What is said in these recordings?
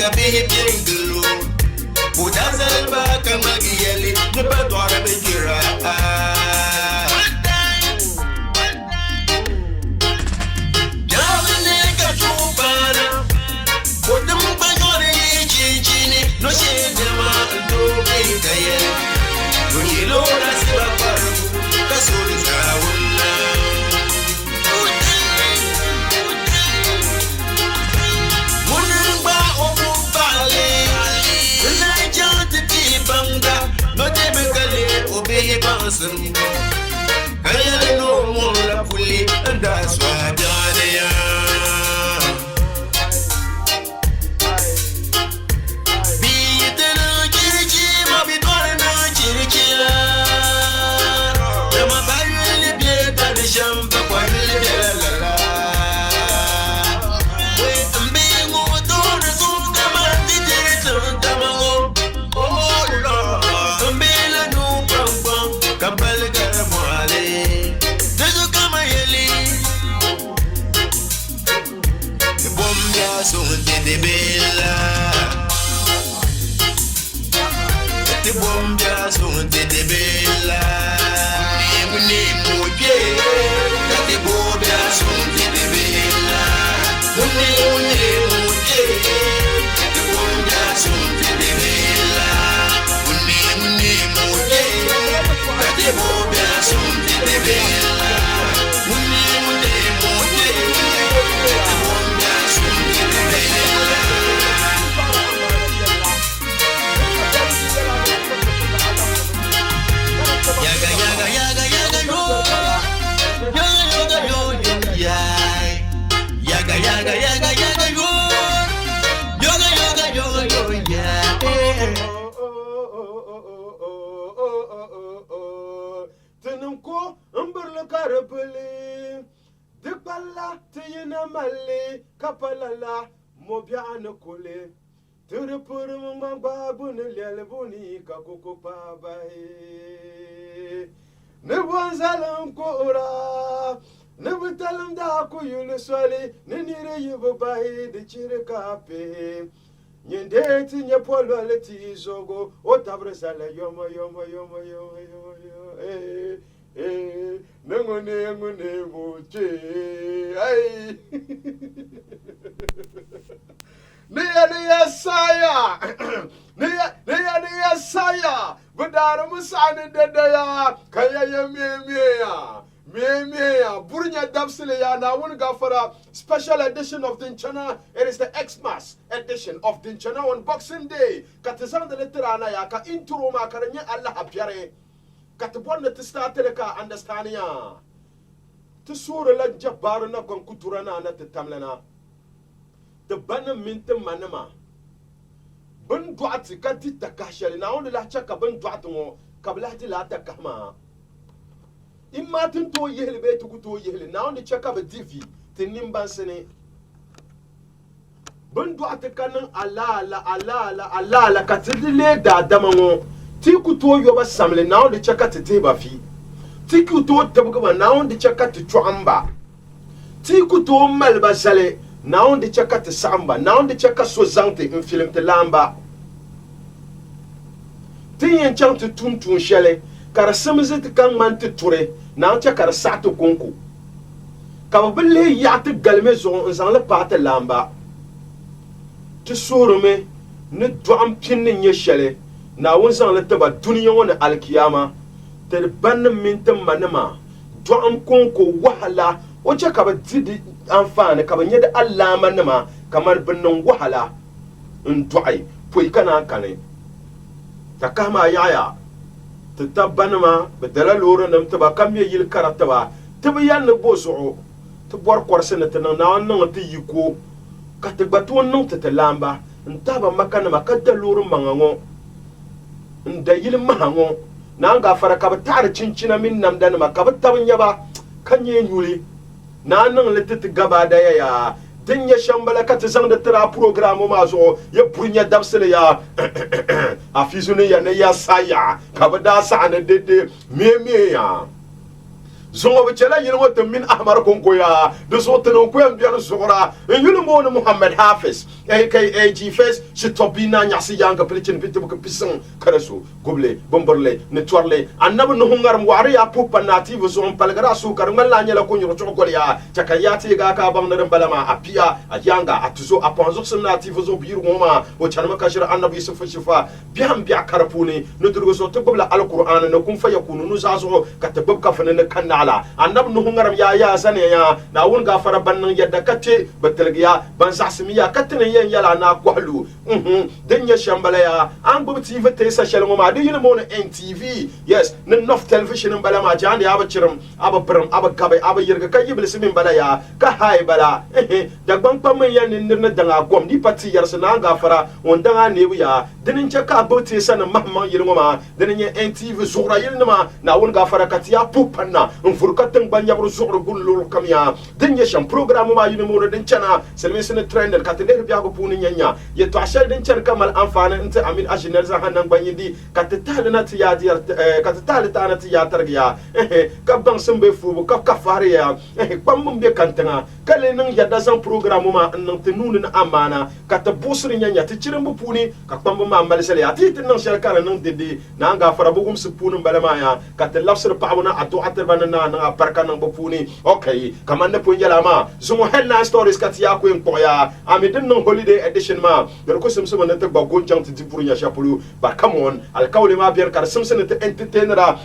ya bihi bingulu Budazal ba kamagiyali Nuba dwara bejira Jawne ka chupara Bodum banyore chichini No shedema ndo bikaye Dunilo na siba paru Kasuri zawuna Munumba obu bale Najat ti banga No debekale obeye bansum Kaya no mola puli Anda swadane ya Biyetena kirichi Mabidwara na kirichi Nama bayu li bieta de shamba Kwa li biela de bella Te bombia son de bella Ni moje Te bombia son de bella Ni moje Te bombia son de bella Ni moje Te bombia son de bella Ni moje Te bombia son de bella Yaga yaga yaga yaga yo Yaga yaga yo yay Yaga yaga yaga yaga yo Yaga yaga yo yay Tenumko umberle karabele Dipalla tiyina male kapalala mobiana kole Turupuru mamba bunele buni kakoko pabai Nebonzalam kora Nebutalam da kuyulu swali Nenire yubabai de chirikape Nyendeti nyepolo leti zogo Otabresala yoma yoma yoma yoma yoma Nengone moche ay Nia saya Nia saya Bedara musane dedaya Kaya ya Mia Burnya Dabsile ya na wun gafara special edition of Dinchana. It is the Xmas edition of Dinchana on Boxing Day. Katizan de leterana ya ka intro ma karanya Allah apiare. Katibon na tistateleka ka understand ya. Tisura la jabaru na konkuturana na titamlena. The banner minta manama. Ben duati kati takashali na only la chaka ben duati mo kablati la takama. Imatin to yehli be to kuto yehli na only chaka be divi tinimban sene. Ben duati kanan ala katidile da damango. Ti kuto yoba samle na only chaka titeba fi. Ti kuto tabukaba na only chaka tituamba. Ti kuto malba sale. Na onde chaka te samba, na onde chaka sozante in film te lamba. Tin chang te tuntun shele, kara semze te kan man te ture, na onde chaka sato konko. Kaba bele ya te galme zon zan le pa te lamba. Te sorume, ne doam pinne nye shele, na on zan le teba duniya wane alkiyama, te ban minte manema, doam konko wahala, ocha kaba didi anfani kaba nyede allama nima kamar binnin wahala nduai pui kana kane takama yaya tatabbanima bedala loro nam taba kamye yil karataba tibi yan bozo to bor korsene tan na nan ti yiko katibatu nan tatalamba ntaba makanima kadda loro mangango nda yil mahango na nga fara kaba tar cincina min nam danima kaba tabnya ba kanye nyuli na nan lititi gaba daya ya din ya shambala ka ta zang da tira program ma zo ya bunya dabsile ya afizune ya ne ya saya ka ba da sa na dede me ya zongo bicela yin wata min ahmar konko ya da so tan ko yan biyan zora in yulu mo Muhammad Hafiz AKA Face si topina nyasi yang ka pelichin bitu ka pisang karasu goble bomberle ne twarle annab no hungar wari ya pupa native zon palgara su kar malla nyala ko nyoro chokol ya chakayati ga ka bang na balama apia ayanga atuzo apanzo sun native zo biru ngoma o chanma kashira annab yusuf shifa biam bia karapuni no durgo so to gobla alquran no kun fa yakunu no zazo ka tabab ka fana kanala annab no hungar ya sane ya na won ga fara bannan yadda kace batalgiya ban sasmiya katene yen yala na kwahlu denya shambala ya an bu TV te sa shalmo ma de yino mo NTV yes na nof television bala ma jande aba chiram aba pram aba kabe aba yirga kay yibli simin bala ya ka hay bala da ban pam yan nirna danga gom di pati yar sana ga fara on danga ne bu ya dinin cha ka bu te sa na mahma yirmo ma dinin NTV zura yilna ma na won ga fara katiya pupanna on furkatan ban yabru zura gulul kamya denya sham program ma yino mo den chana selmi sene trender katede biya ko puni nyanya ye to ashal den cer kamal amfana inte amin ajiner za hanan banyindi katata na ti ya dir katata ta na ti ya targiya ka bang sembe fu ka kafare ya pam be kantanga kale nan yadda san program ma nan tenun na amana kata busri nyanya ti cirin bu puni ka pam ma malisale ya ti nan shal kana nan dede na nga fara bugum su punun balama ya kata lafsir pauna adu atar na parka nan bu puni okay kamanda punjala ma zumo headline stories katiya ko en koya ami den non holiday edition ma der ko simsima na ta bagon jang ti pour nya chapulu ba come on al kawle ma bier kar simsina ta entertainera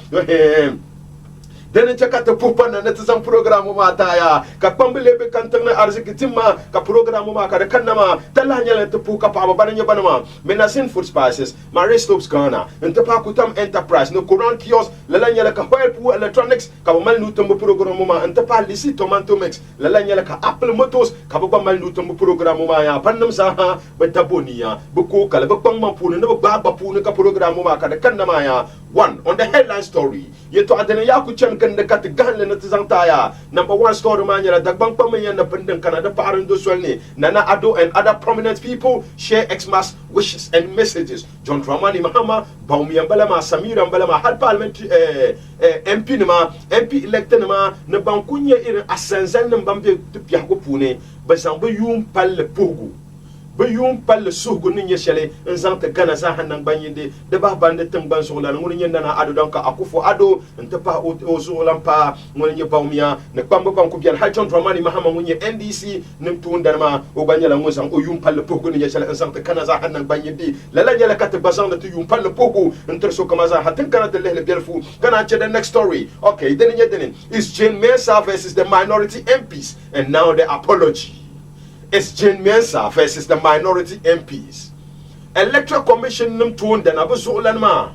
denen chakata pupa na netizan program ma ta ya ka pambele be kantan na arziki timma ka program ma ka da kannama talanya la tupu ka pa ba nya banama menasin food spices Marie Stopes Ghana enta pa kutam enterprise no Koran kiosk lalanya la ka Whirlpool electronics ka mal nu tumbu program ma enta pa lisi tomato mix lalanya la ka Apple motors ka ba mal nu tumbu program ma ya pannam sa ha ba taboniya bu ko kala ba pangma punu no ba punu ka program ma ka da kannama ya one on the headline story yeto adana ya ku chan kan da kat ganle na tizanta ya number one story man yara dagbang pamayan na pendeng kana da parin do solni Nana Addo and other prominent people share Xmas wishes and messages. John Dramani Mahama Baumi Ambalama Samira Ambalama had parliamentary MP nama MP elected nama na bankunya irin asanzan nan bambe tupya ko pune basambo yum palle pogu ba yum palle sugu nin yeshele nzanta gana za hanan banyinde de ba bande tang ban so la ngun nyanda na ado danka akufo ado nta pa o so lampa ngun nye bawmiya ne kwamba banku bial ha John Dramani Mahama ngun nye NDC nim tunda ma o banyala ngusang o yum palle pogu nin yeshele nzanta kana za hanan banyinde lala nyala kat basan da tu yum palle pogu nter so kama za hatin kana de lehle bielfu kana che the next story okay then is Jane Mensah versus the minority MPs and now the apology. It's Jane Mensah versus the minority MPs. Electoral Commission num tuon dan abuzulan ma.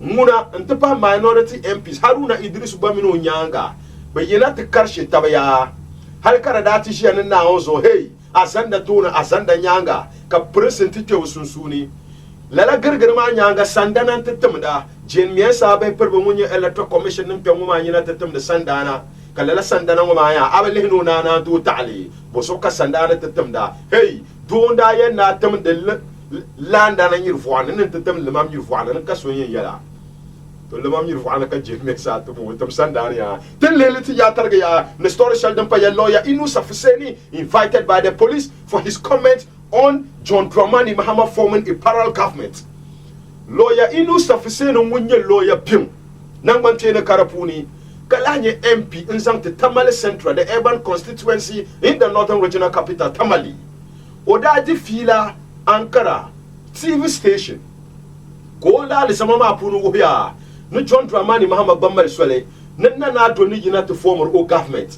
Muna ntepa minority MPs Haruna Idris Bamino Nyanga. Bayina te karshe tabaya. Hal karadati shi anan na onzo hey asanda tuna asanda Nyanga ka present te usunsuni. Lala gargar ma Nyanga sandana tetemda. Jane Mensah be perbo munye Electoral Commission num pe nguma nyina tetemda sandana. Kalala sandana ngoma ya abale no na do tali bosoka sandana tetemda hey do nda ya na tem de landa na yirfuana nin tetem limam yirfuana nan kaso yin yala to limam yirfuana ka Jane Mensah to mo tem sandana ya ten lele ti ya targa ya ne story shaldan pa ya lawyer Inusah Hussaini invited by the police for his comment on John Dramani Mahama forming a parallel government. Lawyer Inusah Hussaini munye lawyer pim nang mantene karapuni Kalanye MP in Zante Tamale Central, the urban constituency in the northern regional capital, Tamale. Odaji Fila, Ankara, TV station. Gola Lisamama Punu Wia, no John Dramani Mahama Bambal Swale, Nana Doni to form our government.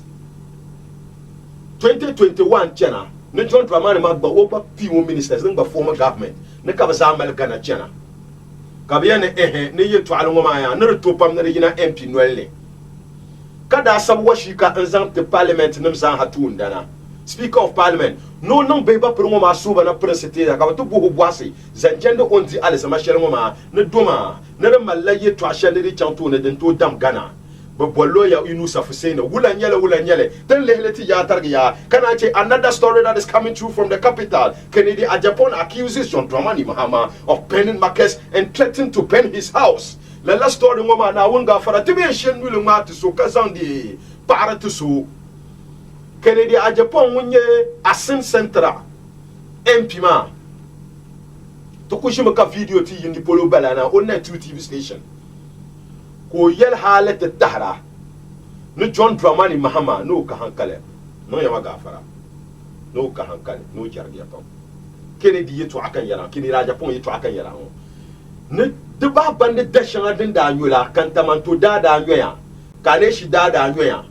2021 China, no John Dramani Magba over few ministers, number former government, Nekabasa Malgana China. Kabiane ne ye to Alomaya, no to Pam MP Nwelle. Kada sabuwa shika nzang te parliament nimzang hatundana. Speaker of Parliament, no beba promo masuba na president ka to buhu bwasi zanjende onti ale sama shelmo ne doma ne malaye to ashele ri chanto ne den to dam Ghana. Bolo ya Inusah Hussaini wula nyele then lehleti ya targiya kana che another story that is coming through from the capital. Kennedy Japan accuses John Dramani Mahama of penning markets and threatening to pen his house. La last story ngoma na wonga fara tibe shen wilu mati so kazandi para to so Kennedy Japan wunye Asim Central MP ma to ko shima ka video ti yindi polo balana on na TV station ko yel halat tahra no John Dramani Mahama no ka hankale no yama gafara no ka hankale no jargiya to Kennedy yeto akan yara kini raja pon yeto akan yara ne de ba bande dashanga din da anyola kan tamanto da anyoya kane shi da anyoya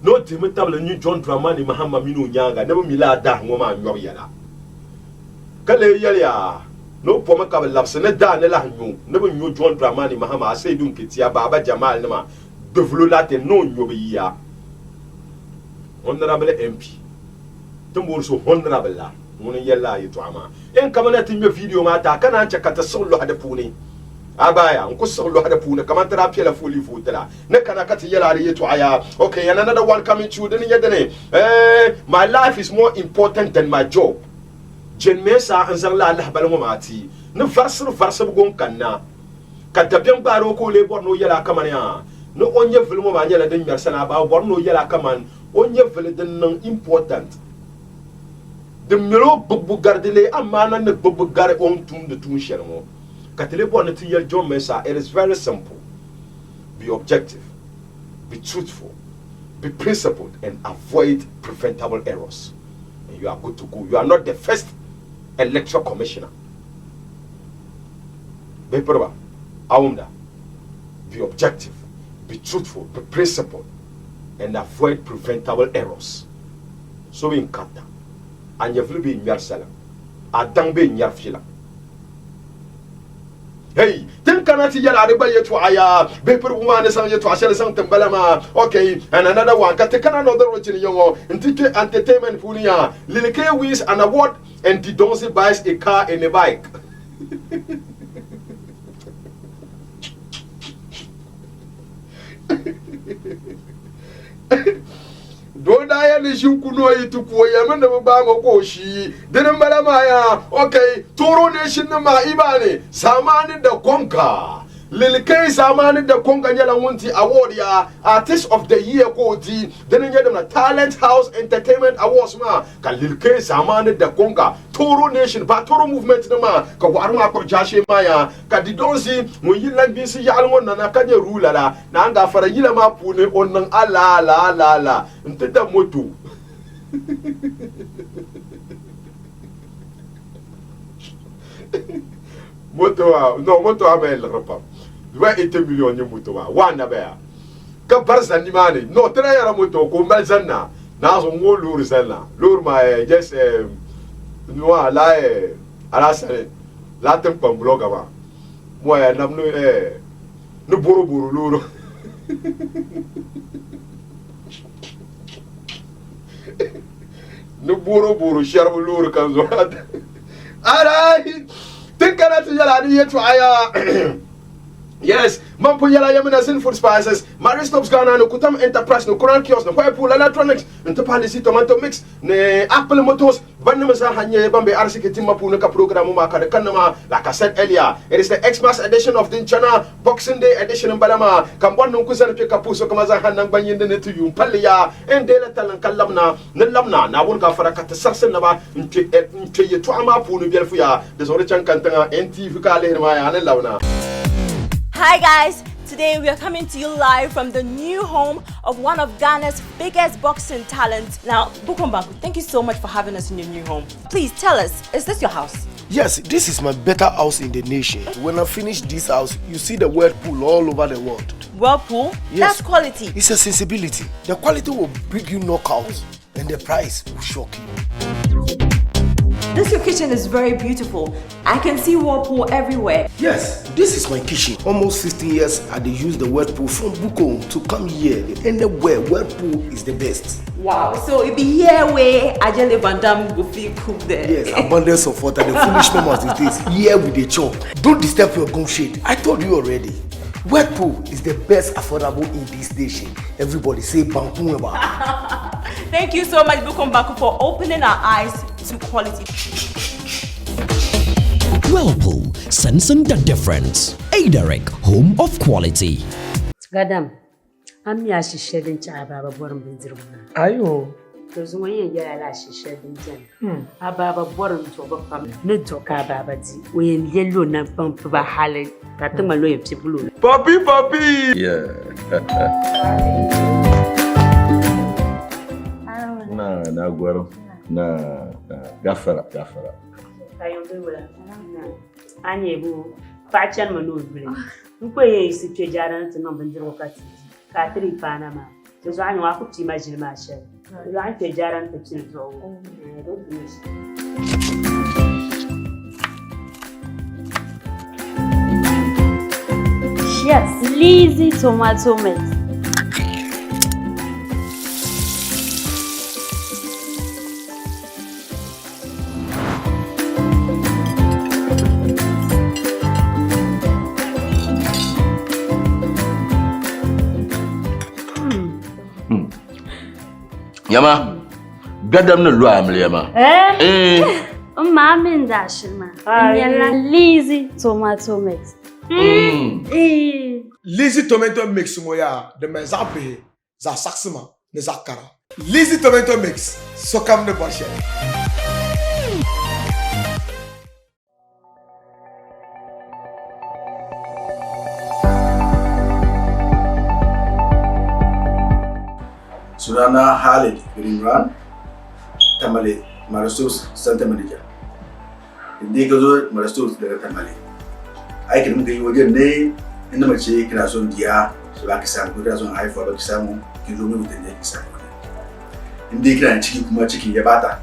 no timitable ni John Dramani Mahama minu nyanga ne mi la da ngoma anyo yala kale yala no poma ka lapse ne da ne la nyu ne bo nyu John Dramani Mahama asai dun kitia baba Jamal ne ma devlo la te no nyu be ya honorable MP tumbul so honorable la mun yalla yi to ama en kamana tin me video mata kana chakata solo hada puni abaya nko solo hada puni kama tara pela foli futala ne kana kati yalla yi to aya okay and another one coming to den yedene my life is more important than my job jen mesa anzan la Allah balmo mati ne varsir gon kanna kadabyan baro ko le borno yalla kamanya no onye filmo ma nyala den mersana ba borno yalla kaman onye fili den non important de melo bubu gardele amana ne bubu gare on tum de tun shermo katele bon ti yel John Mensah. It is very simple. Be objective, be truthful, be principled, and avoid preventable errors, and you are good to go. You are not the first electoral commissioner. Be objective, be truthful, be principled, and avoid preventable errors. So in kata and you will be in your salam. Adang be in your fila. Hey, then cannot yell arriba yet to aya, paper woman is on your to ashel something balama. Okay, and another one, Katakana another routine young and ticket entertainment punia. Lilike wins an award and Didonsi buys a car and a bike. Don't I any you could know it to Koyam and the Bama Koshi, didn't Balamaya, okay, Toro Nation ma Ibani, Samani the Conca, Lilike Samani the Conca Yalamunti Award, Artist of the Year Koti, then get them a Talent House Entertainment Awards ma, Kalilike Samani the Conca, Toro Nation, but Toro Movement ma, Kawarma Kojashi Maya, Kadidonsi, when you like this Yalwan and Akanya Rulala, Nanga for a Yilama Pune on ala la. Ntenda moto moto amel rapa wa 8 million ni moto wa wana ba ka barza ni mani no tra yara moto ko malzanna na so ngolu rizalna lur ma just no ala ala sare la tempo bloga ba mo ya namno no boro luro no buru sharbu lur kan zo arai tinkana tijala ni yetu aya yes mampo yala yamina sin food spices Maristops Ghana no kutam enterprise no Koran kiosk no Whirlpool electronics into policy tomato mix ne Apple motors banne sa hanye bambe arsike timapu no ka program ma ka kanama like I said earlier. It is the Xmas edition of the Chana Boxing Day edition in Balama kambon no kusan pe kapuso kama za hanang banyinde ne tuyu palya endele talan kallamna ne lamna na won ka fara ka tasarsen na ba nke yetu ama pu no bielfu ya de so rechan kantanga NTV ka le ma ya ne lawna. Hi guys, today we are coming to you live from the new home of one of Ghana's biggest boxing talents. Now, Bukombanku, thank you so much for having us in your new home. Please tell us, is this your house? Yes, this is my better house in the nation. When I finish this house, you see the Whirlpool all over the world. Whirlpool? Yes. That's quality. It's a sensibility. The quality will bring you knockouts and the price will shock you. This your kitchen is very beautiful. I can see Whirlpool everywhere. Yes, this is my kitchen. Almost 16 years I use the Whirlpool from Bukom to come here. Anywhere, Whirlpool is the best. Wow, so it be here where Ajele Van Damme go feel cook there. Yes, abundance of water, the foolish numbers it is. Here with the chop. Don't disturb your gum shade. I told you already. Whirlpool is the best affordable in this nation. Everybody say Bankumeba. Thank you so much, Bukombanku, for opening our eyes to quality. Whirlpool, sensing the difference. Aderic, home of quality. Gadam, I'm Yashi shedding Chaba born Binziruna. Ayo, Because when you get a lash, she a baba born to overcome. No talk about it. We in yellow and bump of a halley. That the Malay of blue. Papi. Yeah. Na agora. Na gafara. Anyebu, Pachan Manu, Upe is situated to number 0 Catri Panama. So I know I could imagine myself. You like to Jaran to Yes, Lizzie tomato mix. Yama, gadam no lo amle yama. Mama ndashima. Lizzie tomato mix. Lizzie tomato mix moya de mezape za saksima ne zakara. Lizzie tomato mix so kam ne bashe. Sunana Khalid Imran Tamale Marastus Santa Maria. Inda ka zo Marastus daga Tamale. Aikin muka yi wajen ne inda mace kina son diya su ba ki samu kina son haifuwa ba ki samu ki zo mu mutane ki samu. Inda kina ciki kuma ciki ya bata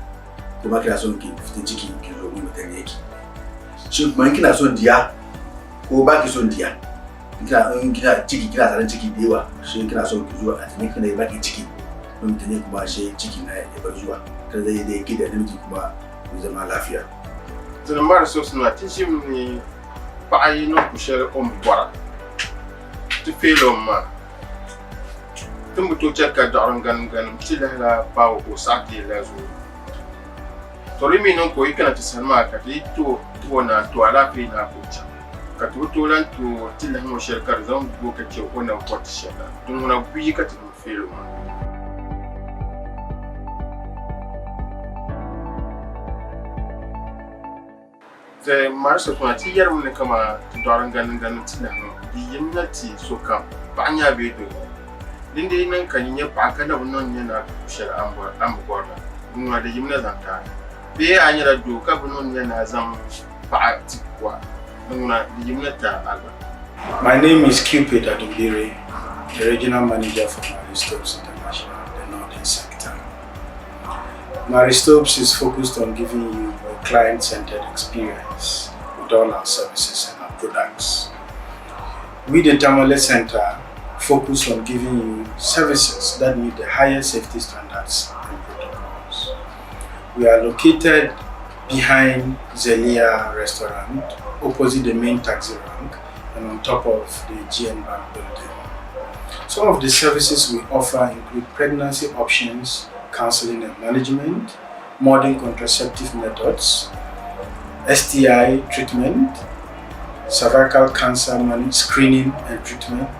kuma kina son ki fitin ciki ki zo mu mutane ki. Shin kuma kina son diya ko ba ki son diya? Kina ciki kina tsaron ciki da yawa shi kina son ki zo a tsanin kina ba ki ciki. Mutane kuma shi ciki na ya bar zuwa ta zai da yake da namiji kuma mu zama lafiya. Tunan mara so suna tishin ne ba a yi nan kushar bora. Tu felo ma. Tun buto cakka da ran ganin tila la ba ko sati la zo. Tori mi non ko ikana ta salma ka ti to na to ala fi na kucha. Ka to lan to tila mo shirkar zan go ka ce wannan kwata shela. Tun na biyi ka tun felo ma. The Marshal Twati Yerman Kama to Dorangan and Tilano, the Yimnati so come, Banya Bedo. Lindy Nankanya Pakan of Nonyana, Shell Amborda, Nuna the Yimna Zanta. Be Anya do Cabononian Azam Patikwa, Nuna the Yimnata Alba. My name is Cupid Adubiri, the regional manager for Maristopes International, the Northern Sector. Maristopes is focused on giving you a client-centered experience with all our services and our products. We, the Tamale Center, focus on giving you services that meet the highest safety standards and protocols. We are located behind Zelia Restaurant, opposite the main taxi rank, and on top of the GN Bank building. Some of the services we offer include pregnancy options, counseling and management, modern contraceptive methods, STI treatment, cervical cancer screening and treatment,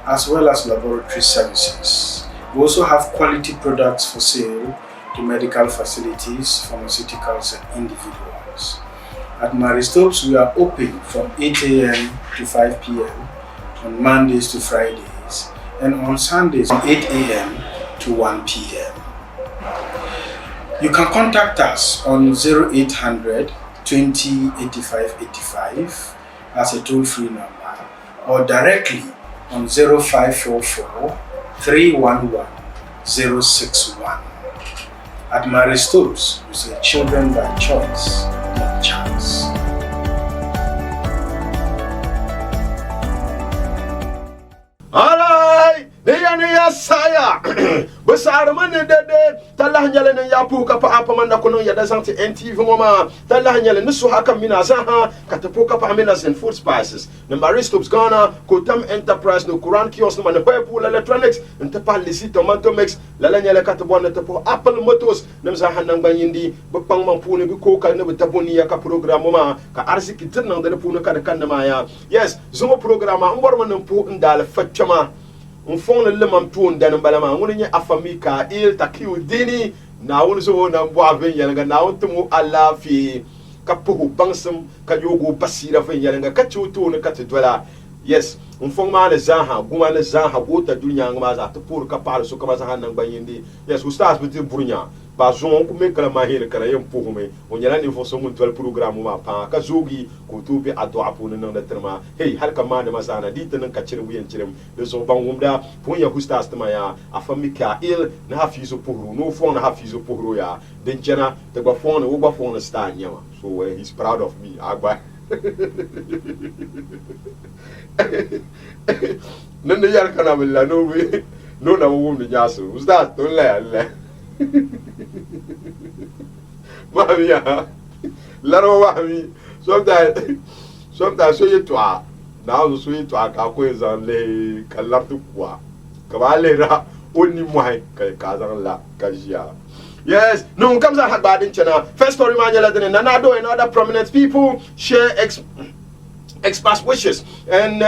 as well as laboratory services. We also have quality products for sale to medical facilities, pharmaceuticals and individuals. At Maristopes, we are open from 8 a.m. to 5 p.m. on Mondays to Fridays, and on Sundays from 8 a.m. to 1 p.m. You can contact us on 0800 20 85 85 as a toll-free number, or directly on 0544 311 061. At Maristopes, we say children by choice, not chance. Alright, Neya Saya. Besar mana dede talah nyale ne yapu kapa apa manda kono ya dazanti NTV mama talah nyale nusu haka mina zaha katapo kapa amina and food spices ne Maristopes Ghana Kotam Enterprise no Quran kiosk no ne Purple Electronics nte pa lisi tomato mix lala nyale katabo ne tapo Apple Motors ne zaha nang banyindi bepang mampune bi koka ne betaboni ya ka program mama ka arziki tinang de punu ka de kan ma ya yes zo programa mbor mo nempo ndale fatchama on fond le mam tourne dan balama on nye afami ka il takiu dini na won so na bo aven yelanga na won tumu Allah fi ka puhu bangsum ka yogo basira fen yelanga ka chuto ne ka tdola yes on fong ma na zaha guma na zaha gota dunya ngama za to pour ka par so kama zaha nan banyindi yes ustaz bi burnya ba zon ko me kala ma hir kala yem puhu me on yala ni fo so mun tol programme ma pa ka zogi ko to bi adwa pu nan da terma hey har ka ma na masana dit nan ka cirim yen cirim de so bangum da pon ya ustaz tama ya afami ka il na hafizu puhu no fo na hafizu puhu ya den jana te ba fo na wo ba fo na sta nyama so he's proud of me agba nanda yar kana billa no we no na wo mi jaso ustaz to le Mamia, Laro Wami, sometimes so you to now so you to a cacoes and lay Calaptua, Cavalera, only my Kazan La Kajia. Yes, no comes a had bad in China. First story, Manila, and Nanado and other prominent people share express wishes and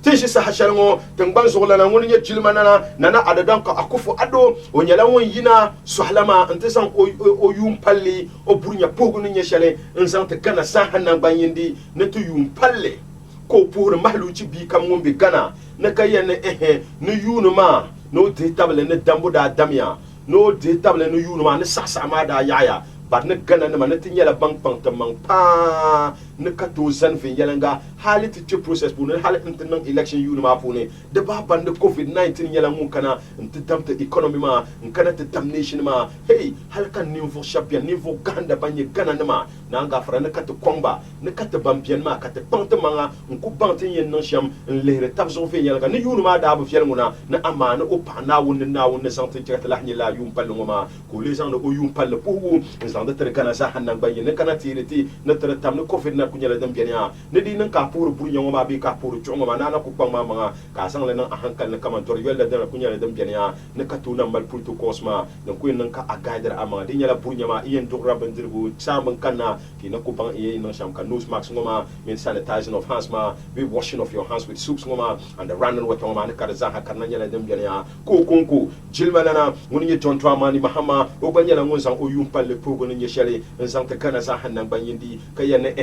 tishi sa hashalmo tangban zola na ngoni jilmana nana adadan ka akufo ado onyala won yina sohlama antesan o yum palli o burnya pogu ni nyeshale nsan te kana sa hanan banyindi ne to yum palle ko pour mahluci bi kam ngom bi gana na kayene ne yunuma no de table ne dambo da damya no de table ne yunuma ne sasa ma da yaya but ne gana ne ma ne tinyala bang pang tamang pa ne kato zan fin yalanga hali ti process bu ne hali internal election yu ma fu ne de ba ban de covid-19 yala mun kana nti damte economy ma nkana te damnation ma hey hal kan niveau champion niveau ganda banye gana ne ma na nga fara ne kato komba ne kato bampian ma kato pante manga nku bante yen nan sham lehre tabzo fin yalanga ne yu ma da bu fiel nguna na amana o pa na won ne santé tirata la ni la yu pal ngoma ko les gens o yu pal pour en de tere kana sa hanan banye ne kana tiriti ne tere tam ne covid na kunyala dam biya ne di nan ka pour nyongo ma bi ka pour chongo ma nana ku pang ma manga ka sang le nan ahankal ne kama tor yel da kunyala dam biya ne ka tu nan mal pour to cosma ne ku nan ka agaider ama di nyala pour nyama yen do rabandir bu samban kana ki na ku pang yen nan sham ka nose mask ngoma min sanitizing of hands ma we washing of your hands with soaps ngoma and the running with ngoma ne ka za ha kana nyala dam biya ko konko jilmanana ngoni John Tramani Mahama o banyala ngonsan o yumpalle pogo ne nyeshale nsan te kana sa hanan banyindi kayane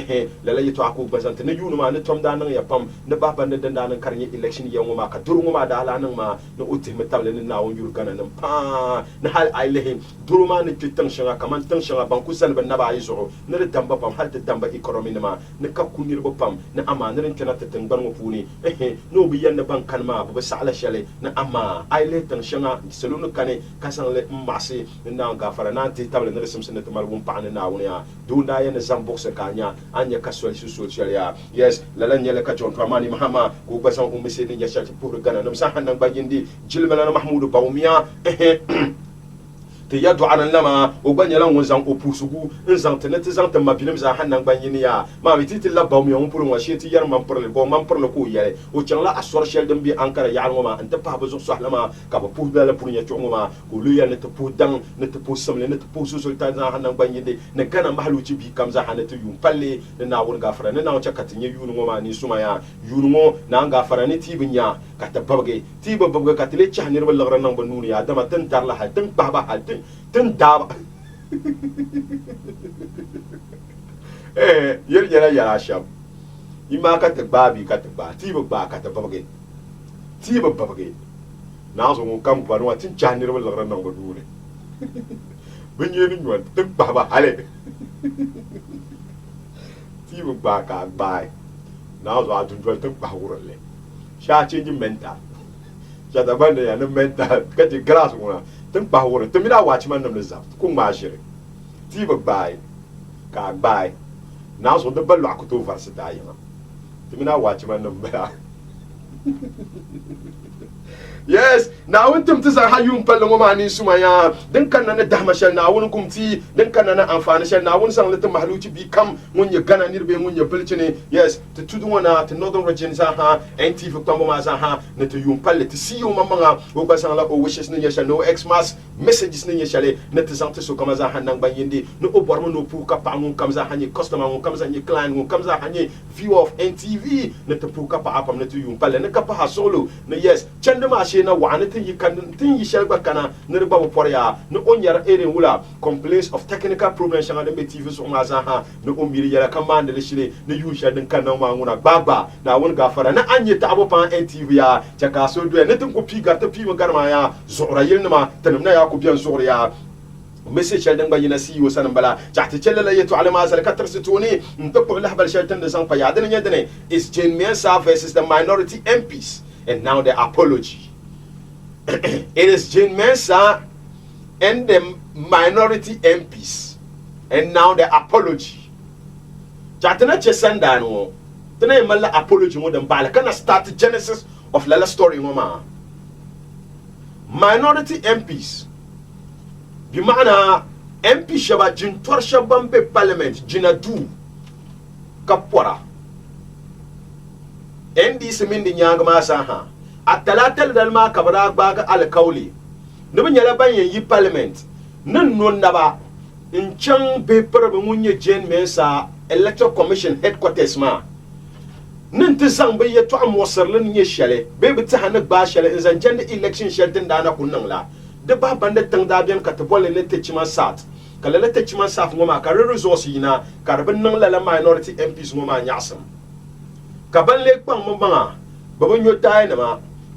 lala yito ako bazante ne yunuma ne tom danan ya pam ne baba ne danda nan karnya election ya ngoma ka duru ngoma da ala nan ma ne uti metable ne na won yur kana nan pa ne hal ailehin duru ma ne kitan shanga kaman tan shanga banku salba na ba yiso ne de damba pam hal te damba economy ne ma ne ka kunir bo pam ne ama ne kana te tangan mo puni no bi yanne ban kan ma ba sala shale ne ama aile tan shanga selunu kane kasan le masi ne na ga fara na te table ne simse ne tamal won pa ne na won ya dunda ya ne zambox kanya anya kaswal social ya yes lalan yele ka John Dramani Mahama ko basan umse ni ya shati pour gana nam sa hanan bagindi jilmana Mahmoud Bawumia te ya du'an lama o banyala wonzan opusugu nzan tenete zan te mabilim za hanan banyini ya ma mititi la bawmi on pour wa sheti yar man pour le bon man pour le ko yele o changla asor shel dembi ankara ya ngoma anta pa bezo sohlama ka ba pour la pour nya chongoma ko lu ya ne te pour dang ne te pour samle ne te pour sultan za hanan banyinde ne kana mahluci bi kam za hanatu yum palle ne na won gafara ne na o chakati nye yunu ngoma ni suma ya yunu mo na gafara ne tibinya ka ta babge tiba babge ka tele chahnir wal lagran nan banuni ya dama tan tarla hal tan baba hal tan daba yer yara yara sham ima ka ta babi ka ta ba tiba ba ka ta babge tiba babge na zo mun kam ba no tin chahnir wal lagran nan banuni benye ni nywan tan baba hale tiba ba ka bai na zo adun jwal tan ba wurale sha change mental sha da banda ya na mental ka ti grass ngona tan ba wurale to mi da wachi man nam le zap ku ma shire tiba bai ka bai na zo da ballo akuto varsa da yana to mi na wachi man nam ba yes na wuntum tisa hayun pallo mo mani sumaya dan kan na dahma shal na wun kumti dan kan na amfani shal na wun san litin mahluci bi kam mun ya gana nirbe mun ya bilcine yes to tudu wana to northern region za ha NT fu kwambo ma za ha na to yun palle to see you mamanga o ba san la o wishes ni ya shal no xmas messages ni ya shale na to zante so kama za ha nan banyindi no o bormo no pu ka pa mun kam za ha ni customer mun kam za ni client mun kam za ha ni view of NTV na to pu ka pa apam na to yun palle na kapa ha solo na yes chende ma she na wa na tin yi kan tin yi shelba kana ne ba bo por ya no onyara erin wula complaints of technical problems shanga de TV so ma za ha no omiri yara kan ma ne shire ne yu sha din kan na ma nguna gbagba na won gafara na anye ta abopan NTV ya chaka so do ne tin ko pi garta pi ma garma ya zora yelna ma tanum na ya ko biyan zora ya message shaldin ba yina CEO sanan bala jahti chella yetu ala ma sal katar situni ntako lahbal shaltan de san fa yadin yadane is Jane Mensah versus the minority MPs and now the apology. It is Jane Mensah and the minority MPs and now the apology. Jatana chesanda no tana mala apology mo dan bala kana start genesis of lala story mama. Minority MPs بمعنى MP شبا جنتور شبان بي parliament جنادو كبورا اندي سمين دي نيانغ ما ساها التلاتل دالما كبراك باك على كولي نبن يلبان ينجي parliament ننون نبا انچان بيبر بموني جين ميسا electoral commission headquarters ما ننتزان بي يتوع موصر لن يشالي بي بتحنك باشالي انزان جند election شلتن دانا كنن لا de ba bande tang da bien katbol le techman sat kala le techman saf ngoma ka resource yina ka ben nang la minority MPs ngoma nyasam ka ban le kpang mo banga ba bon yota na ma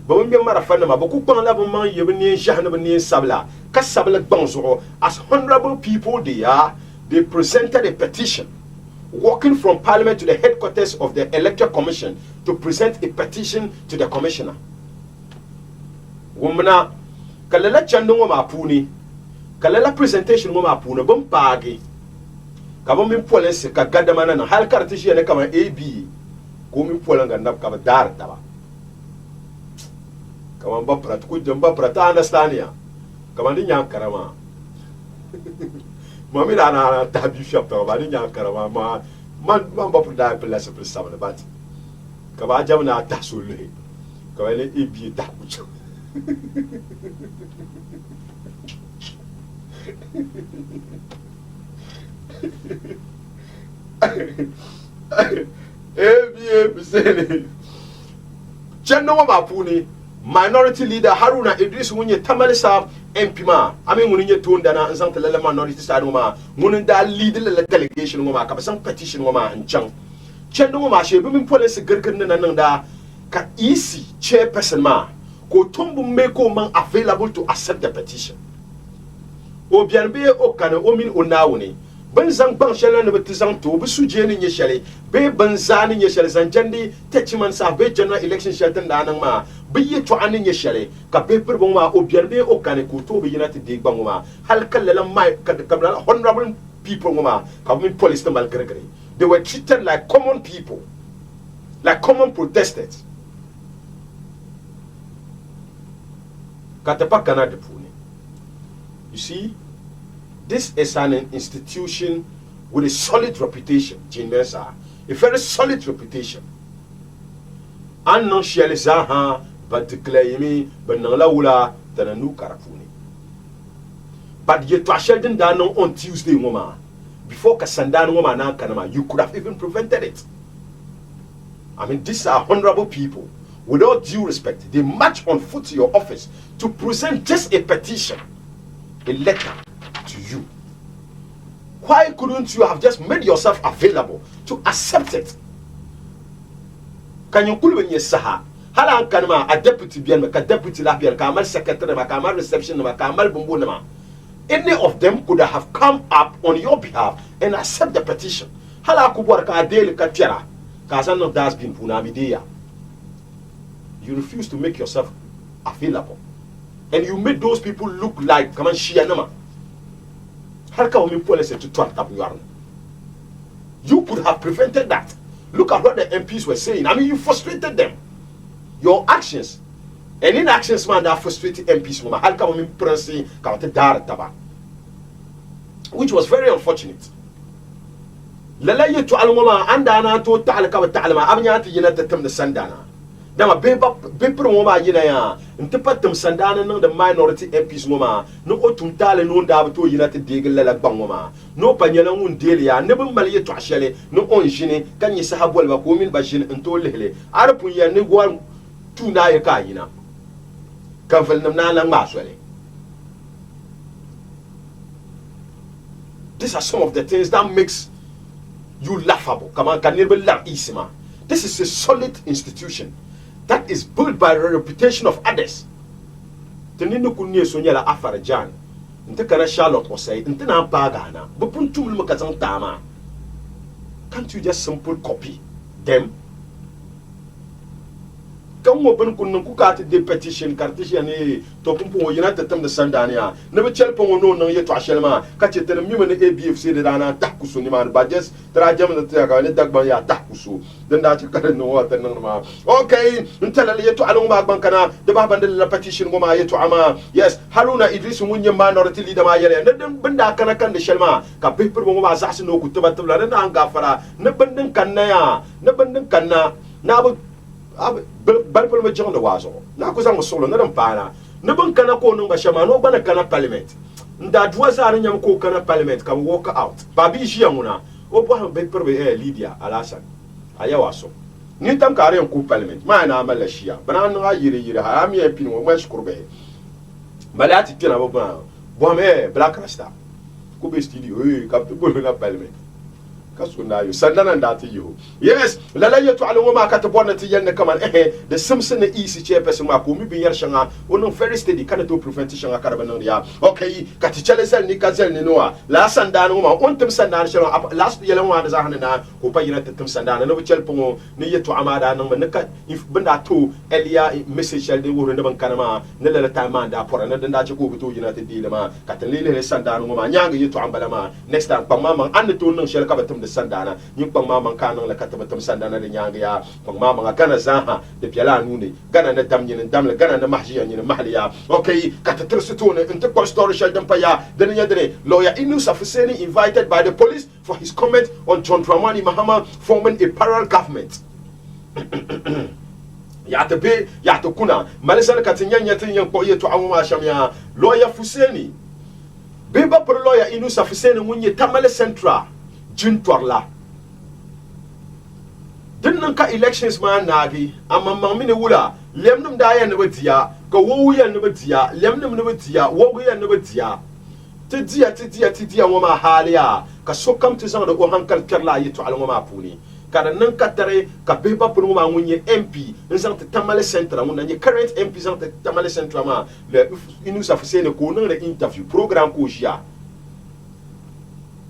ba bon be mara fa na ma ba ku kpang la bon man yebe ni jahna ben ni sabla ka sabla bang zo as honorable people they presented a petition walking from parliament to the headquarters of the electoral commission to present a petition to the commissioner womna kalala chando ngoma puni kalala presentation ngoma puni bom pagi ka bom min police ka gadamana na hal karti shi ne kama AB ko min polanga ndab ka dar taba kama ba prat ku jamba prata understania kama ni nyam karama mami na tabi shop to ba ni nyam karama man ba prada place plus sama bat ka ba jamna ta sulu ka ba ne AB ta ku Chendo ma puni minority leader Haruna Idris munye tamale sa MP ma ami munye tonda na nsang tele minority sa ma munin da lead le delegation ma ka san petition ma nchang chendo ma she bi min police girgin nan da ka easy chairperson ma ko tumbu meko man available to accept the petition o bianbe o kana o min o nawuni ban zang bang shela ne betizang to bu suje ni nyeshele be ban zani nyeshele zanjandi techiman sa be general election shelton da nan ma be yeto an nyeshele ka be per bon ma o bianbe o kana ko to be united de bang ma hal kalala mai ka kamla honorable people ma ka min police to mal gregre they were treated like common people, like common protesters. You see, this is an institution with a solid reputation, Jane Mensah, a very solid reputation. And non shalizaha, but declare me, but no laula than a new carafuni. But yet, Sheldon Dano on Tuesday, woman, before Kassandan woman and Kanama, you could have even prevented it. I mean, these are honorable people. With all due respect, they march on foot to your office to present just a petition, a letter to you. Why couldn't you have just made yourself available to accept it? Can you pull when you saha? Hala kanama a deputy bian, a deputy labian, kamal secretary, kamal reception, kamal bumbunama. Any of them could have come up on your behalf and accept the petition. Hala kuborka adele katera, kazano das bin punamidia. You refuse to make yourself available, and you made those people look like come on shianama. How can we policy to try to yarn? You could have prevented that. Look at what the MPs were saying. I mean, you frustrated them. Your actions and inactions, man, that frustrated MPs. How can we pressing which was very unfortunate. Lala yetu almoma andana to ta'alaka wa ta'alama abnyati yinata tam the sandana. Dama bepro moma yina ya ntipatum sandana nang the minority MPs moma no otumtale no ndaba to yinata degel la bangoma no panyala ngun dele ya ne bum mali yetu ashele no onjine kanyi sahabol ba ko min ba jine nto lele arpu ya ne gwal tu na ye ka yina kan vel nam na lang ma swele. These are some of the things that makes you laughable. Come on, can you laugh easy, man? This is a solid institution that is built by the reputation of others. Tenino kunye sonya la afarajan. Nte kana Charlotte osay, nte na baga na. Bopun tumul makazang tama. Can't you just simple copy them? Kan open kun ku ka de petition cartesian e to pumpo yina tetem de sandania ne be chel pon no no ye to achelma ka chetem mi me ABFC de dana takuso ni man badges tra jam de ka ne dagban ya takuso den da ci kare no wata nan ma okay ntala le to alon ba ban kana de ba ban de la petition go ma ye to ama yes Haruna Idris munye minority leader ma yele ne den banda kana kan de shelma ka paper go ma za no ku tabatum la na an gafara ne bandin kanna ya ne bandin kanna na bu balpal ma jong de wazo na ko zango solo na dan pana ne ban kana ko no ba shama no bana kana parliament nda duwa za nyam ko kana parliament ka walk out babi jiamuna o bo han be perbe Lydia Alasan aya waso ni tam ka ren ko parliament ma na amala shia bana no ayire ha ami e pin mo ma skurbe balati kina bo bo me black rasta ko be studio ka to bo na parliament kasuna yo sandana ndati yo yes lala yeto alongo ma kata bona ti yenne kaman the Simpson easy chairperson ma ko mi bi yer shanga ono very steady kana to prevent shanga karaba nan ya okay kati chalesel ni kazel ni noa la sandana ma on tum sandana shanga last yelen wa da zahana na ko pa yina tum sandana no chel pongo ni yeto amada nan ma ka if banda to elia message shel de woro ban kana ma ne la ta ma da pora na da ci ko buto yina te dile ma kata lele sandana ma nyanga yeto ambala ma next time pa mama an to nan shel ka batum sandana ni pang mama kanan la katabatam sandana de nyanga ya pang mama gana zaha de piala nune gana na dam nyin dam la gana na mahjiya nyin mahliya okay katatir situne inte ko story shal dam paya de nyadre lawyer Inus Afuseni invited by the police for his comment on John Dramani Mahama forming a parallel government. Ya to kuna malisana katinyanya tinyan ko yeto amuma shamya lawyer Fuseni beba pro lawyer Inus Afuseni munye Tamale Central Juntorla. Didn't ka elections man nagi, among mini wula, lemnum dia nebetia, go woo ya nebetia, lemnum nebetia, wogu ya nebetia. Tidia woma halia, ka so come to some of the Ohankal Kerla to Aloma Puni. Kada nankatare ka beba punuma munye MP, insant Tamale Central, when your current MP sant Tamale Central ma, le Inus Afuseni ko no the interview program ko jia.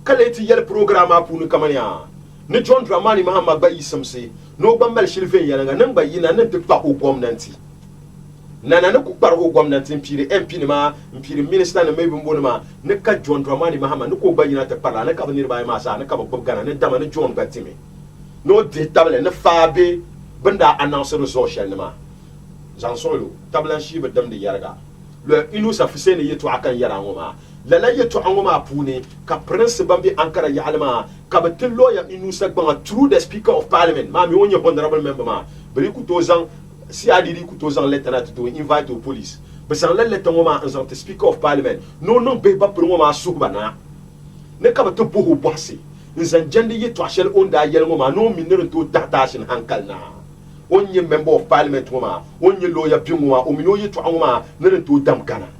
Kaleti yel programme pour nous kamania ne John Dramani Mahama ba yisamse no bambal shilven yalanga nan ba yina nan te pa o gwamnati nana ne ku par o gwamnati mpire MP ne ma mpire minister ne mebi mbona ma ne ka John Dramani Mahama ne ko ba yina te parla ne ka venir ba ma sa ne ka bob gana ne dama ne John Gatime no de table ne fabe banda annoncer social ne ma jan solo table shi ba dam de yarga le Inus Afuseni yeto akan yarango ma lala yeto angoma puni ka prince bambi ankara yalma ka betel lawyer Inus Agbanga through the speaker of parliament ma mi wonye honorable member ma bari ku tozan si adiri ku tozan lieutenant to invite the police besan la letongoma anzan the speaker of parliament no be ba prongoma subana ne ka betel boho bosse nzan jende yeto ashel onda yelngoma no minere to tatashin hankalna onye member of parliament woma onye lawyer bingwa o mino yeto angoma ne to dam kana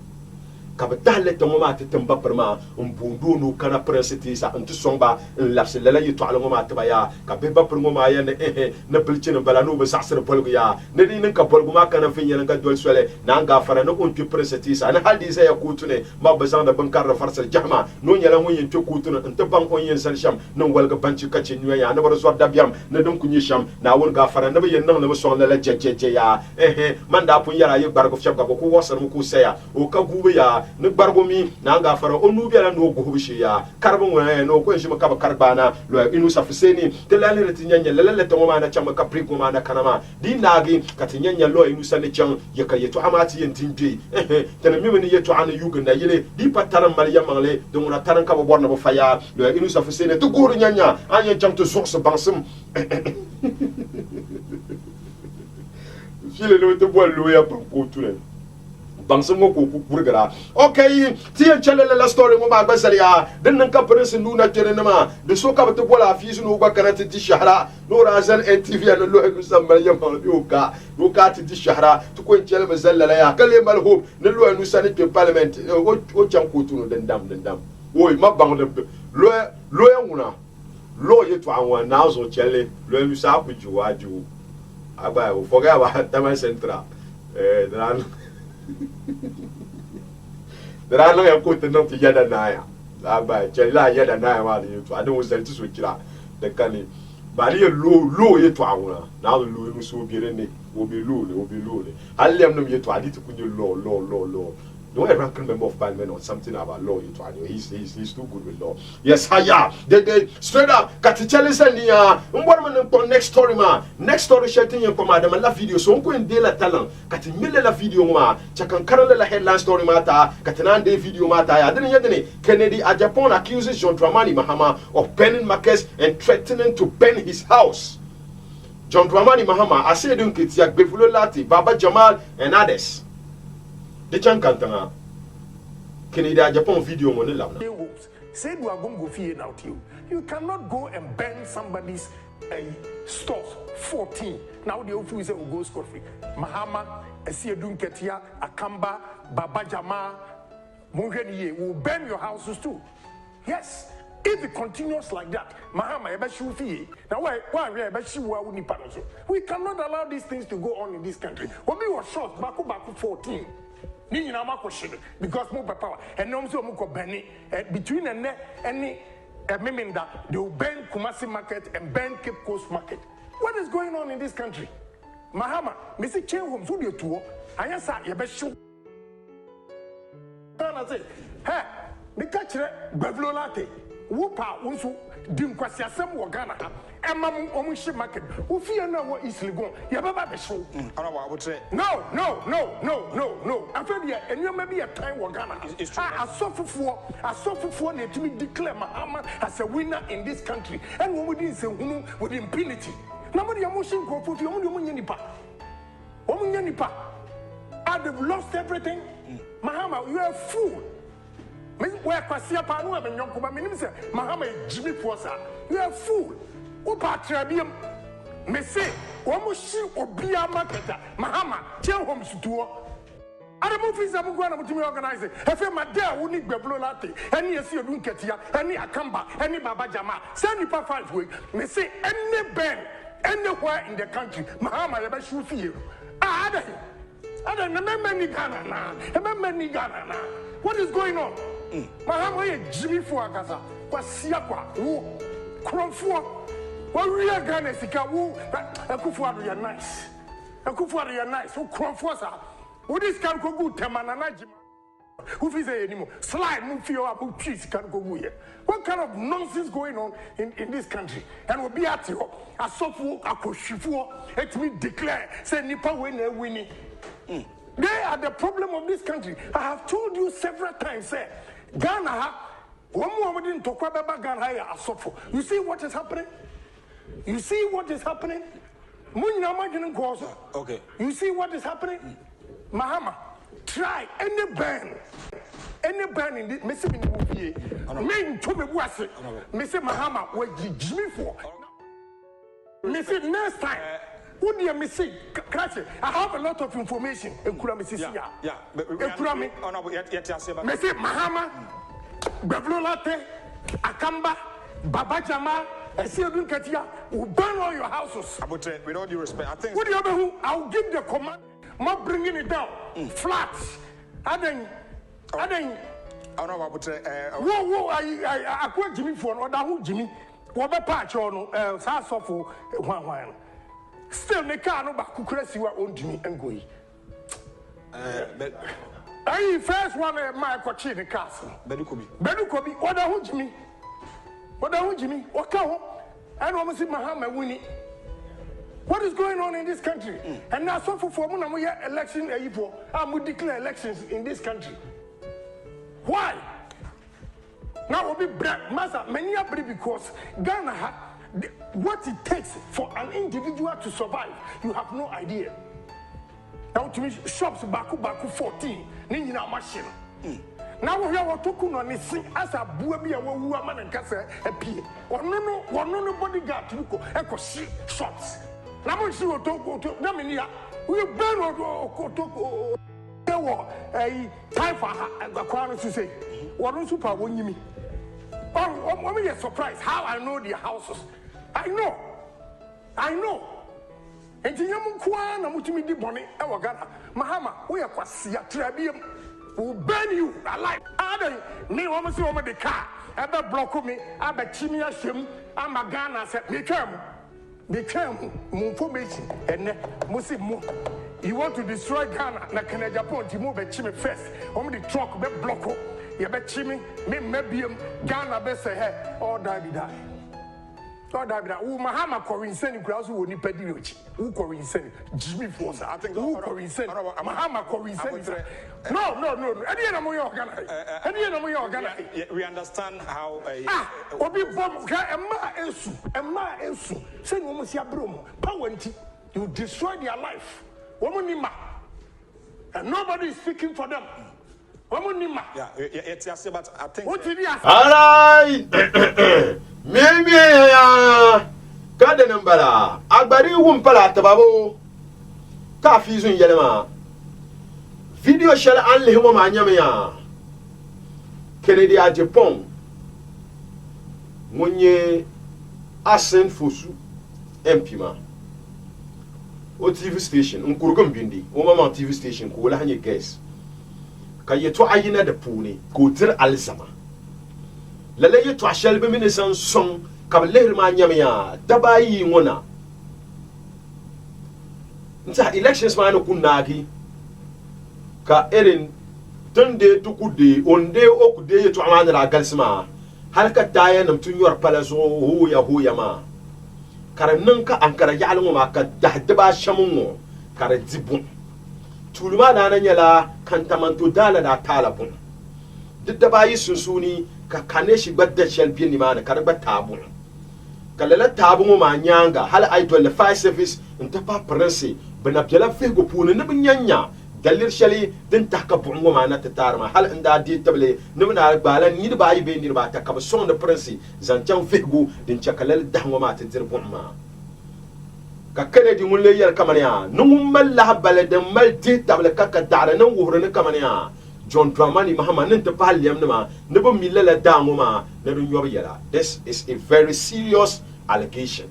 kabadale tongoma tetemba perma mbundu no kana preseti sa antu somba lapse lala yitu alongoma tabaya kabeba perngoma ya ne pelchene bala no be saxere bolgu ya ne ni ka bolgu ma kana finya nga dol sole na nga fara no ontu preseti sa na haldi sa ya kutune ma bazan da bankar da farsal jahma no nyala mo yin to kutune ante ban on yin sal sham no walga banci kace nyuya ya ne bar so dabiam ne dum kunyi sham na won ga fara ne be yen nan ne so lala jejeje ya man da pun yara yi bargo fshab ga ko wasar mu ku saya o ka gube ya ne bargomi na nga fara onu biala no go bishi ya karbon wa no ko shima kaba karbana lo Inus Afuseni de la le tinyanya le to ma na chama kapri ko ma na kanama di nagi katinyanya lo Inus ne chan ye ka yeto amati yentindi tana mi ni yeto ana yuganda yele di pataram maryam mangle de mona taran ka borna bo faya lo Inus Afuseni to goro nyanya anya cham to source bansum file lo te bo lo ya pa ko tulen bangsamo ko kurgara okay tiye chele la story mo ba basariya dan nan ka prince nuna tere nama de so ka bata bola fi sunu ba karata ti shahra no razan NTV an lo ku sambal yamba yoka no ka ti shahra to ko chele mazalla ya kale mal hope ne lo nu sani ke parliament o chan ko tunu den dam oy ma bang de lo ya nguna lo ye to anwa na zo chele lo nu sa ku juwaju aba o forget about Taman Central dan no ya ko tan ti yada na ya aba chela yada na ya ma ni to ade wo zelti so kira de kani ba ni lo ye to anwa na lo nu so biere ne obi lo le halem no ye to adi ti kunye lo no a ranking member of parliament on something about law into he's too good with law. Yes, haya. They straight up. Katichele sendia. Mbona next story ma. Next story shating yon koma de la video so onko ende la talent. Kati mille la video ma. Chakan karale la headline story mata. Katina de video mata ya. Deni Kennedy a Japan accuses John Dramani Mahama of burning markets and threatening to burn his house. John Dramani Mahama I said unkitia Befulo Lati, Baba Jamal and others. The Chankantanga Canada Japan video money lab. Said you are going to go fear out you cannot go and burn somebody's stores 14. Now the officer will go scot free. Mahama, Esiedun Ketia, Akamba, Baba Jama, Mungheni will burn your houses too. Yes. If it continues like that, Mahama, we cannot allow these things to go on in this country. When we were shot, Baku 14. Because more power and no so Benny between any Meminda, they will ban Kumasi market and ban Cape Coast market. What is going on in this country? Mahama, Mr. Chenhom, who you tour, I answer your best show. I say, hey, the catcher, Bavlo Latte, Whoopa, Unsu, Dimquasia, some Wagana, and Mamma Omushi market, who fear no what is Ligon, Yababa show. I would say, no. After the and you may be a time Wagana. I suffer for need to declare Mahama as a winner in this country, and when we didn't say with impunity. Nobody emotion go for you, Omunipa. I've lost everything. Mahama, you are a fool. Where Kwasia Panu and Yonkuma means Mahama Jimmy Posa. You are a fool. Upatrabium. Messe, Omushi Obia Marketa, Mahama, Chen Homes to other movies I'm going to organize it. I feel my dad who need Beblo Latte, any Esiodun Ketia, any Akamba, any Baba Jama, send you 5 weeks. Messe, any band, anywhere in the country, Mahama, ever shoot for you. I don't remember any Ghana. What is going on? Mahama, Jimmy Fuagaza, Kwasiakwa, who, Cromford. What real Ghana is who Akufuado you're nice. Akufuado you're nice. Who Cromfosa? Who this can go good Tamananaji? Who is anymore? Slide Mufio Abu Cheese can go here. What kind of nonsense going on in this country? And will be at you. A software, a Koshifu, let me declare, say Nipa winning. They are the problem of this country. I have told you several times, say, Ghana, one more didn't talk about Ghana, a software. You see what is happening? You see what is happening? Okay. You see what is happening? Mahama, try any ban in this. Mr. Main to me was it. Mr. Mahama, what did Jimmy for? Mr. Next time. Who do you see? I have a lot of information. Yeah. Mr. Mahama, Bavlo Latte, Akamba, Baba Jama. Esiedun Ketia will burn all your houses. With all due respect, I think. What do you know? I'll give the command. I'm not bringing it down. Flat. I don't know what I quit Jimmy for no that Jimmy. What a patch on Sasso one. Still, the car no back could see what own Jimmy and go. I first one my coaching castle. Bedukobi. What a Jimmy. What are Jimmy? What can I don't see Mahama winning? What is going on in this country? And now, so for election, I would declare elections in this country. Why? Now will be Master many because Ghana, what it takes for an individual to survive, you have no idea. Now to me shops baku 14 ni nyina machine. Now we are talking on this as a buabi a woman and cassa a pie. Or no bodyguard to go echo see shops. Now we see what talk to Daminia. We burn or there were a time for a crown to say, what on super won you me? Oh, I'm surprised how I know their houses. I know. And Yamukuan and Mutimidi Bonnie, our Ghana, Mahama, we are Quasia Trabium, will burn you alive. Other me almost over the car, ever block me, I bet Chimia Shim, I'm a Ghana said, become Mufomation, and Musi Mu. You want to destroy Ghana, na Canada Japan, to move a chimney first, only the truck, be block, you bet Chimmy, maybe Ghana best ahead, or die. Oh, Mahama Corinsen, Kraus, who would pay you. Who Corinsen? Jimmy Force, I think. Who Corinsen? Mahama Corinsen. No. We understand how. Obi bomb, Emma Ensu, send woman Siabrum, Powenty, you destroy their life. Womanima. And nobody is speaking for them. Womanima. Yeah, it's just but I think. What did he ask? All right. Maybe kada nambala agbari wumpala tababo ka fizun yelema video shell an lehimo manyame ya Kennedy a Japan munye Asen Fosu MP o TV station nkurugum bindi o mama TV station ko wala hanye guys kayeto ayina da puni ko tir alzama lale yeto ashel be minisan son kableher ma nyamya dabayi ngona nta elections ma no kunagi ka erin tunde tukude onde okude yeto amana ra galsma halka taya nam tunyor palaso huya ma karannan ka ankara yalmo ma ka dahdaba shamungo kara dibun tuluma na nyala kantamanto dala da talabun dabayi sunsuni ka kane shi gbadda shelbi ni mana karba tabu kalala tabu ma nyanga hal ay do le fire service nta pa prince bana bela fego puna ne binyanya dalir shali din taka bungo ma na tatarma hal inda di table ne bana bala ni ba yi be ni ba ta ka son de prince zancan fego din chakalal dango ma ta dirbun ma ka kane di mun le yar kamaniya num malla baladan mal di table ka ka dara nan wuhurun kamaniya John Dramani Mahama ninte paliam nama nebo milela damuma nedu nyobyela. This is a very serious allegation.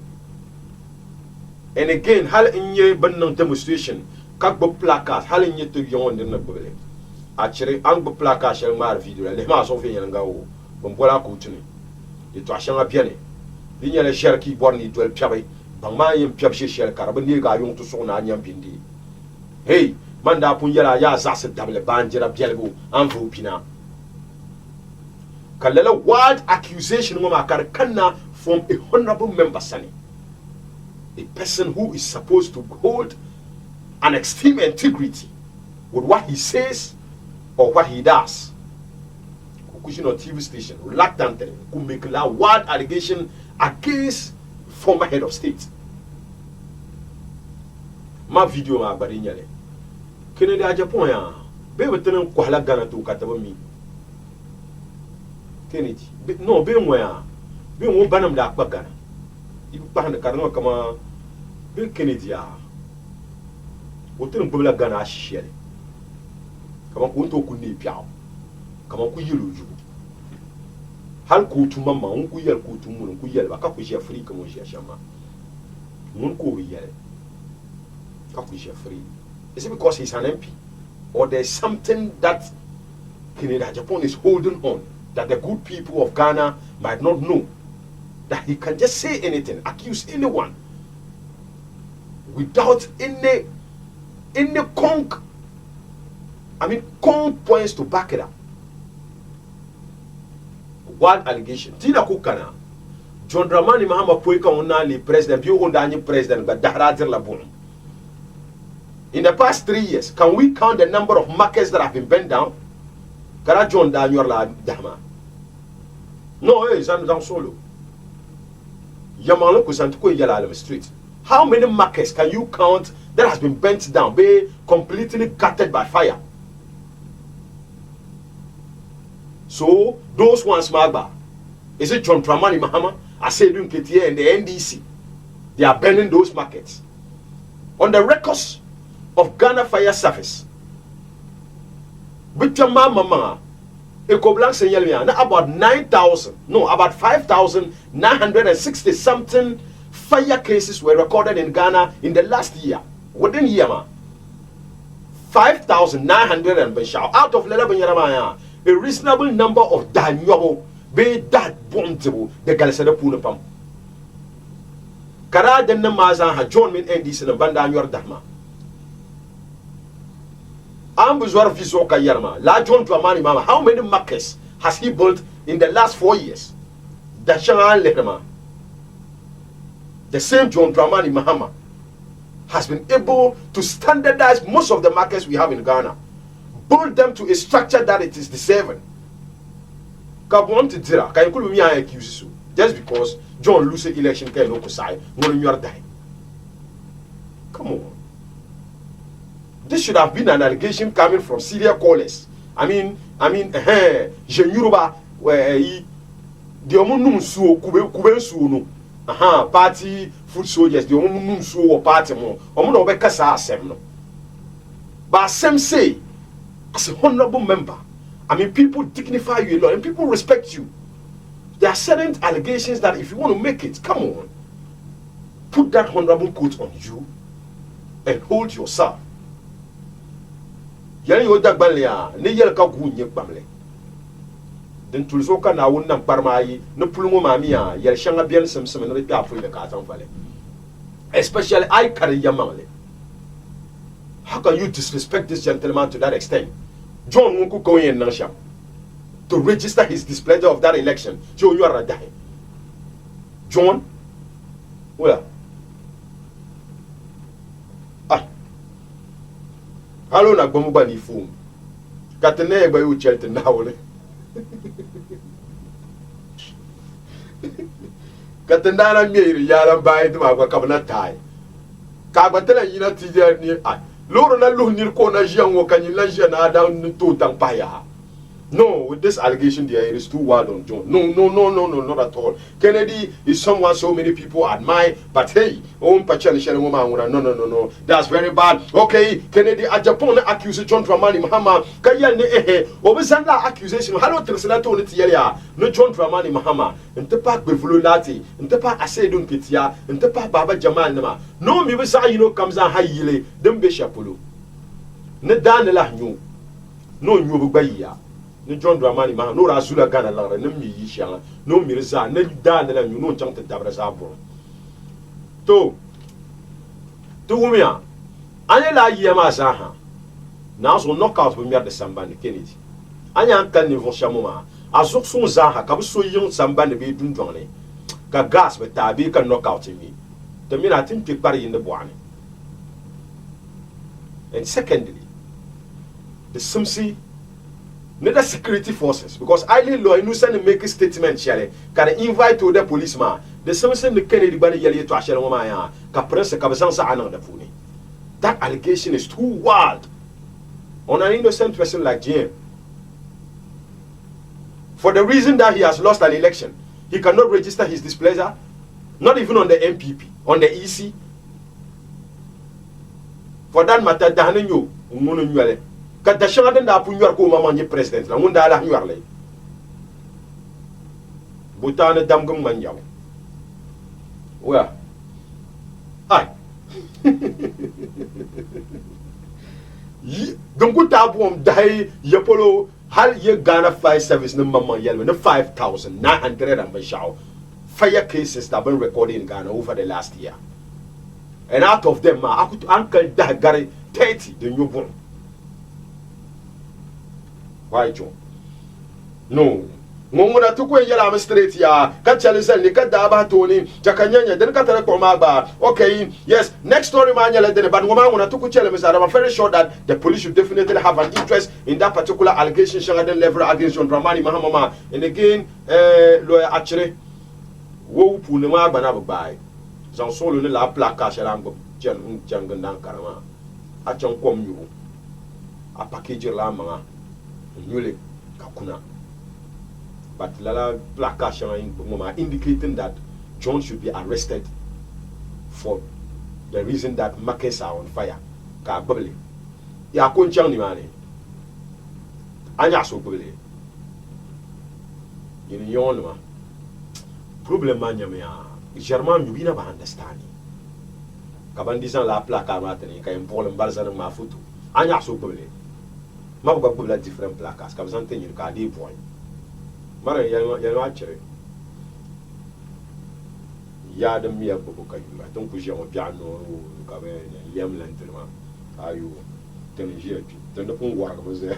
And again, hal inye banang demonstration kak bo placard hal inye to yon nirna bobele. Actually, ang bo placard shall mar video le ma so fe yanga o bombola ko tuni. Ito ashanga piane. Linya le sherki borni dwel piabe. Bangma yim piab shel karaba ni ga yon to so na nyam bindi. Hey, manda punjala ya zase double banjira bielgo anfu pina kalala wild accusation ngoma karkanna from a honorable member sani, a person who is supposed to hold an extreme integrity with what he says or what he does. Kukushin on TV station reluctantly could make a wild allegation against former head of state. Ma video ma barinyale Kennedy a Japan ya be wetenen kwala Ghana to kataba mi Kennedy no be nwa ya be nwo banam da akpa Ghana ibu pahanda karno kama be Kennedy ya wotenen bobla Ghana ashishele kama ko to kunni piao kama ku yilu ju hal ko tuma ma on ku yel ko tumun ku yel ba ka ku je Afrika mo je shama mun ko yel ka ku je free. Is it because he's an MP? Or there's something that Kennedy Japan is holding on that the good people of Ghana might not know? That he can just say anything, accuse anyone without any conk points to back it up. One allegation. Tina Kukana, John Dramani Mahama Poika Onali president, you Ondani president, but Dahradir Labun. In the past 3 years, can we count the number of markets that have been bent down? Kara John Daniel la Dama. No, it's not solo. Yamalo Kusantuko Yalalem Street. How many markets can you count that has been burnt down, be completely gutted by fire. So those ones, Magba, is it John Dramani Mahama, Asedun Ketia, and the NDC? They are burning those markets. On the records of Ghana Fire Service, Bitama Mama, Ekoblank Senyelmia, about 5,960 something fire cases were recorded in Ghana in the last year. Within year, 5,900 and out of Lelabanyamaya, a reasonable number of Danyobo be that bontable the Galasada Punapam. Kara den Namaza had joined me in this in a banda your dama. Ambuzwar Visoka Yarma, La John Dramani Mama, how many markets has he built in the last 4 years? The Shanghai Lerma, the same John Dramani Mahama, has been able to standardize most of the markets we have in Ghana, build them to a structure that it is deserving. Just because John lose election can no kusai when you are dying. Come on. This should have been an allegation coming from serial callers. I mean, Jenuruba where the omunum suo kuben suo no. Party food soldiers, the omunum suo party mo. Omuno be kasa asem no. But some say, as a honorable member, I mean, people dignify you a lot and people respect you. There are certain allegations that if you want to make it, come on, put that honorable coat on you and hold yourself. Yani yoda gbalia ne yel ka gu nye gbamle. Den tulsoka na wonna parmai no pulungo mamia yel shanga bien semsem no repia fu le ka tan fale. Especially I carry yamale. How can you disrespect this gentleman to that extent? John Munku Koyen Nasham to register his displeasure of that election. Joe, you are a die. John, well, hello, na Bomubani Foom. Katane by you, Chelton now. Katandana Miri, Yalam by the Mavakabana tie. Kabatella, you know, Tidia near I. Lorna Lunir Kona Jiang, can you legend down to Tampaya? No, with this allegation there, it is too wild on John. No, not at all. Kennedy is someone so many people admire, but hey, no. That's very bad. Okay, Kennedy at Japan accused John Dramani Mahama. Kayane Obisanda accusation. Hello, Triselato Nitialia. No John Dramani Mahama. And the park with Fululati, and the park Asedun Kitia, and the park Baba Jamal Nama. No, Mibisa, comes on high yile, them Bishapulu. Nedanela knew. No, you Baya. No John Dramani Mahama, no Razula Gana, no Misha, no Mirza, no Dan, you know, jump to Tabrazabo. To Umia, Anela Yamazaha. Now, so knockout with me at the Samban Kennedy. Anya can never Shamoma. As soon as Zaha, Kabuso young Samban be doing Johnny. Gas with Tabi can knock out in me. The minute I think take part in the Buani. And secondly, the Sumsi. Neither security forces, because highly law innocent make a statement, Shelley, can invite to the policeman. The same the Kennedy body yelly to Asher Maya, Capressa Cabazansa Anna the Puni. That allegation is too wild on an innocent person like Jim. For the reason that he has lost an election, he cannot register his displeasure, not even on the MPP, on the EC. For that matter, Dahanyo, Umunuale. Quand tu as da pour nous comme maman président la monde ala ñu warlay butana damgum man yaw wa ay donc ta bom dai yepolo hal ye Ghana Fire Service na maman yelwe na 5,900 and bashaw fire cases that have been recorded in Ghana over the last year, and out of them I could uncle Dagari 30 the newborn. Why, John? No. Mona took away your straight ya. Catchalisel, Nicadaba, Tony, Jacanyanya, then Cataracomaba. Okay, yes. Next story, Manuel, but woman, when I took I'm very sure that the police should definitely have an interest in that particular allegation, Shanaden level against John Dramani Mahama. And again, lawyer actually, woe Punama Banabai. zan solo ne la plaka shalango jangandan karama a chan kom yu a package la manga nyule kakuna but la plaka shalan indicating that John should be arrested for the reason that markets are on fire ka babli ya ko chang ni mane anya so babli yin yon ma problem ma nyame ya german you bina ba understand kaban disan la plaka ma tani ka impol mbalza ma futu anya so babli ma ba babla different plakas ka bizan tenir ka di point mara ya ma chere ya da miya bubu ka yura don ku je mo piano ka be lem lentement ayu tenir pi dan da kun wara ka boze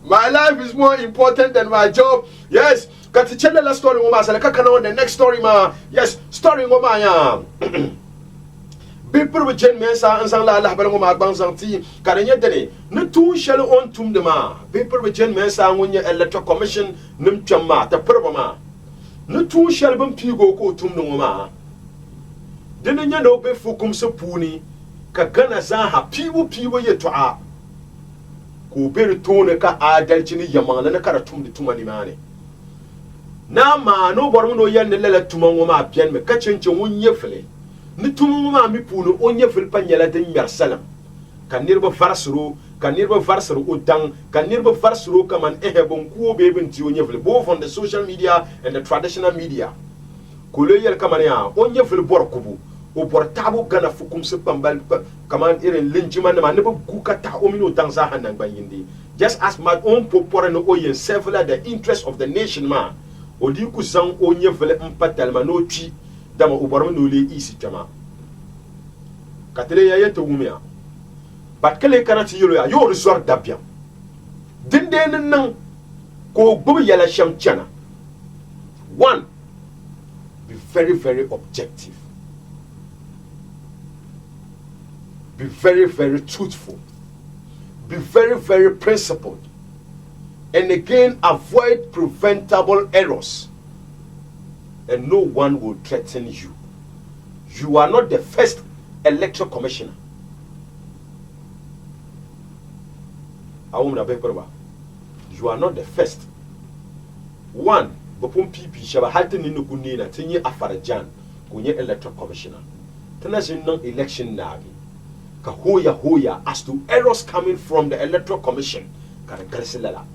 my life is more important than my job. Yes, got to tell the story ngoma sala kakana on the next story ma. Yes, story ngoma ya. People with gen mensa ansang la la bala ngoma bang santi karenya dene ne tu shall on tum de ma. People with gen mensa ngonya electoral commission nim chamma ta perba ma. Ne tu shall bam pigo ko tum ngoma. Dene nya no be fukum se puni ka gana za ha piwo ye to a. Ko beri tone ka adalci ni yamana na kara tum di tuma ni mane na ma no bormu no yan lele tuma ngoma bian me ka cence wonye fele ni tuma ngoma mi puno onye fil panyala den yarsalam kan nirba farsuru udang kan nirba farsuru kaman ehebon ku be binti onye fil both on the social media and the traditional media ko le yel kaman ya onye fil bor kubu o portable gana fukum se pambal kaman irin linjiman ma ne bu kukata omino danza hanan banyindi just as my own popore no oyen several the interest of the nation ma odi ku zan onye vele mpatal ma no twi dama obormo no le isi tama katele ya yento wumia bat kele kanati yelo ya yo resort dabia dinde nan ko gbo yala sham chana one be very very objective. Be very, very truthful. Be very, very principled. And again, avoid preventable errors. And no one will threaten you. You are not the first electoral commissioner. You are not the first. One, Bopum Pipi Shaba Halten in Nukunina, Tinye Afarajan, Kunye electoral commissioner. Tenazin non election nabi. Ka hoya as to errors coming from the electoral commission kana garsilala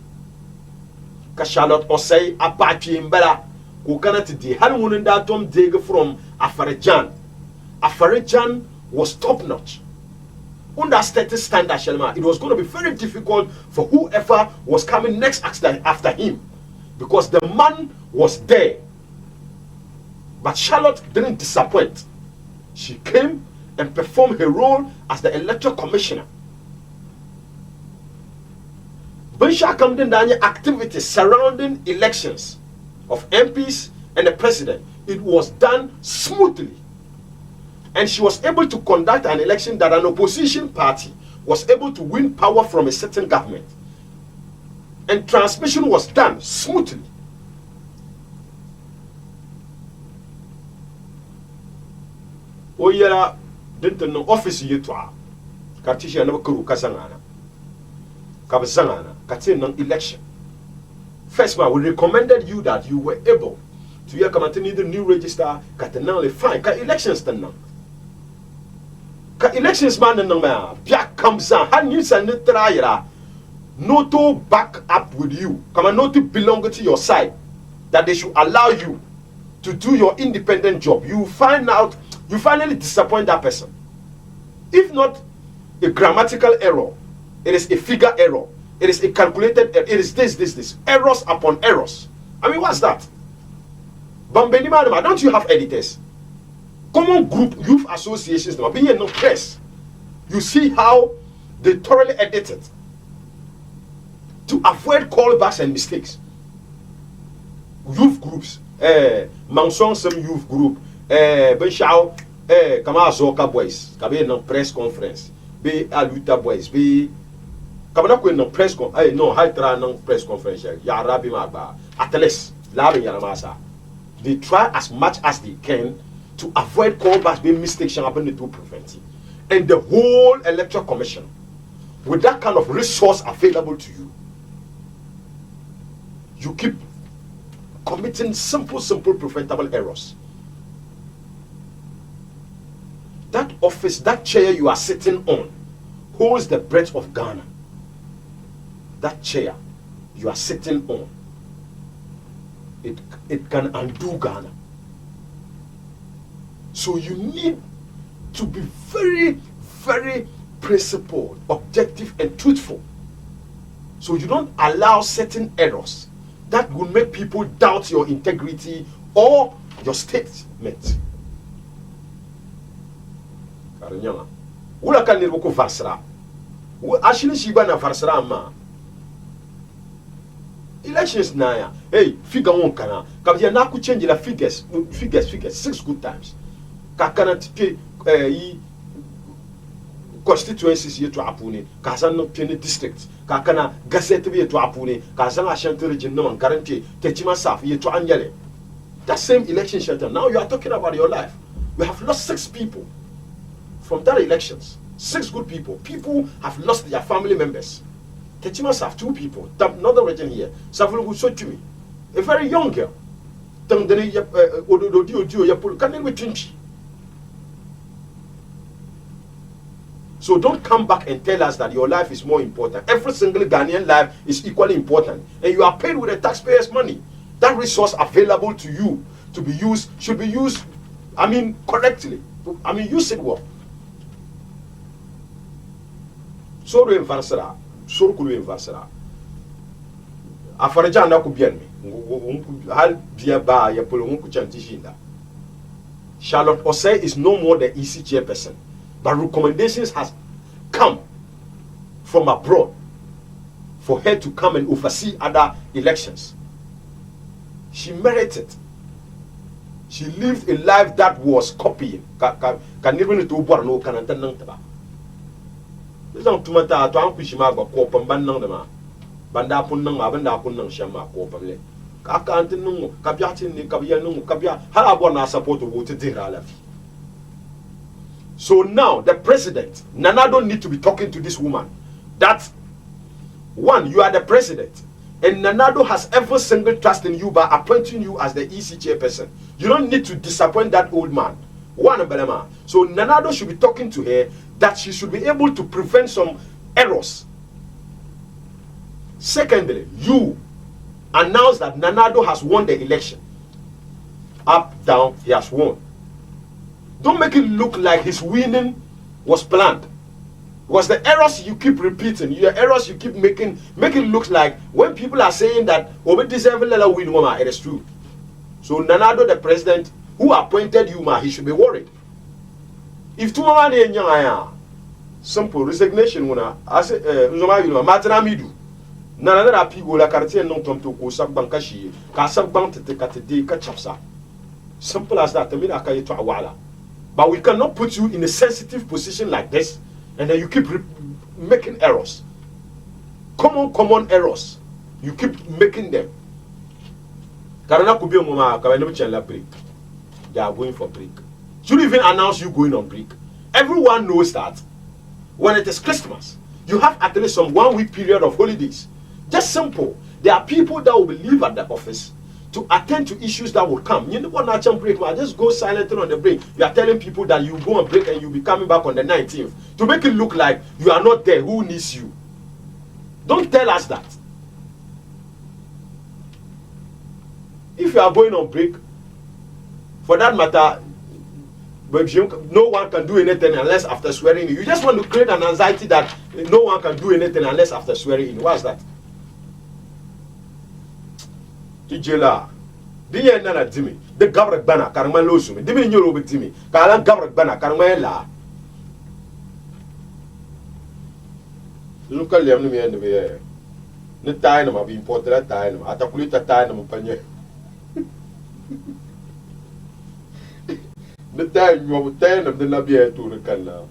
ka Charlotte Osei apachi mbala ko kana ti hal wonin da tom dig from Afarajan was top notch under stated standard shelma. It was going to be very difficult for whoever was coming next after him because the man was there, but Charlotte didn't disappoint. She came and perform her role as the electoral commissioner. Bensha Kamden activities surrounding elections of MPs and the president, it was done smoothly. And she was able to conduct an election that an opposition party was able to win power from a certain government. And transmission was done smoothly. Oyera didn't know office you to her. Katisha never kuru kazangana. Kabazangana, Katin election. First man, we recommended you that you were able to hear Kamatini the new register, Katanali fine, Ka elections then now. Ka elections man and no man, Biak comes on, and you send it triera. No to back up with you. Come not to belong to your side. That they should allow you to do your independent job. You find out, you finally disappoint that person. If not a grammatical error, it is a figure error, it is a calculated error, it is this. Errors upon errors. I mean, what's that? Bambenima, don't you have editors? Common group youth associations, being no press. You see how they thoroughly edit it to avoid callbacks and mistakes. Youth groups, Mansong some youth group, Benshao, Kama Zoka boys, Kabe no press conference, be Aluta boys, be Kabana no press conference, no Hydra no press conference, Yarabi Maba, Atlas, They try as much as they can to avoid callbacks being mistakes happening to prevent it. And the whole Electoral Commission, with that kind of resource available to you, you keep committing simple, preventable errors. That office, that chair you are sitting on, holds the breath of Ghana. That chair you are sitting on, it can undo Ghana. So you need to be very, very principled, objective, and truthful. So you don't allow certain errors that will make people doubt your integrity or your statement. Karinyama. Wula kan nirbo ko varsra. Ashini shiba na varsra ma. Elections na ya. Hey, figure one kana. Kabia na ku change la figures 6 good times. Ka kana tike constituencies yetu apuni. Ka san no tene districts. Ka kana gazette yetu apuni. Ka san Ashanti region no guarantee Techima South yetu anyele. That same election shelter. Now you are talking about your life. We have lost 6 people from that elections. 6 good people. People have lost their family members. Techima South 2 people. Another region here. Savulugu Sotumi, a very young girl. So don't come back and tell us that your life is more important. Every single Ghanaian life is equally important. And you are paid with the taxpayers' money. That resource available to you to be used should be used, correctly. Use it well. So do invarsara. So do invarsara. Afaraja na ku bien me. Hal bia ba ya polo ku chantishinda. Charlotte Osei is no more the EC chairperson, but recommendations has come from abroad for her to come and oversee other elections. She merited. She lived a life that was copying. Can even to born no can antanantaba. This is tumata to ankushima go kopam banang dema. Banda punang abanda punang shama kopamle. Kaka antinung kabiati ni kabia nung kabia halabona support to vote dira. So now the president, Nana don't need to be talking to this woman. That one, you are the president. And Nanado has every single trust in you by appointing you as the EC chairperson. You don't need to disappoint that old man. One, Belema. So Nanado should be talking to her that she should be able to prevent some errors. Secondly, you announce that Nanado has won the election. Up, down, he has won. Don't make it look like his winning was planned. Because the errors you keep repeating, your errors you keep making, make it look like when people are saying that Obi deserve a win, it is true. So Nanado, the president who appointed you, he should be worried. If two man simple resignation, I say, Matanamidu, Nanada Pigo la Cartier non Tomto, Sabbankashi, Casabban te Catede, Kachapsa. Simple as that, but we cannot put you in a sensitive position like this. And then you keep making errors. Common errors. You keep making them. Karana could be a moment, break. They are going for break. Should even announce you going on break. Everyone knows that when it is Christmas, you have at least some 1 week period of holidays. Just simple. There are people that will leave at the office to attend to issues that will come. You know what natural break, just go silently on the break. You are telling people that you go on break and you'll be coming back on the 19th. To make it look like you are not there. Who needs you? Don't tell us that. If you are going on break, for that matter, no one can do anything unless after swearing in. You just want to create an anxiety that no one can do anything unless after swearing in. What's that? Tijela, diye nana dimi, de gabrak bana karma losumi, dimi nyoro bitimi, kala gabrak bana karma la. Luka liam ni miende be, ne tayi na ma bi importe la tayi na, atakulita tayi na mpanye. Ne tayi nyo tayi na de na biye tu rekana.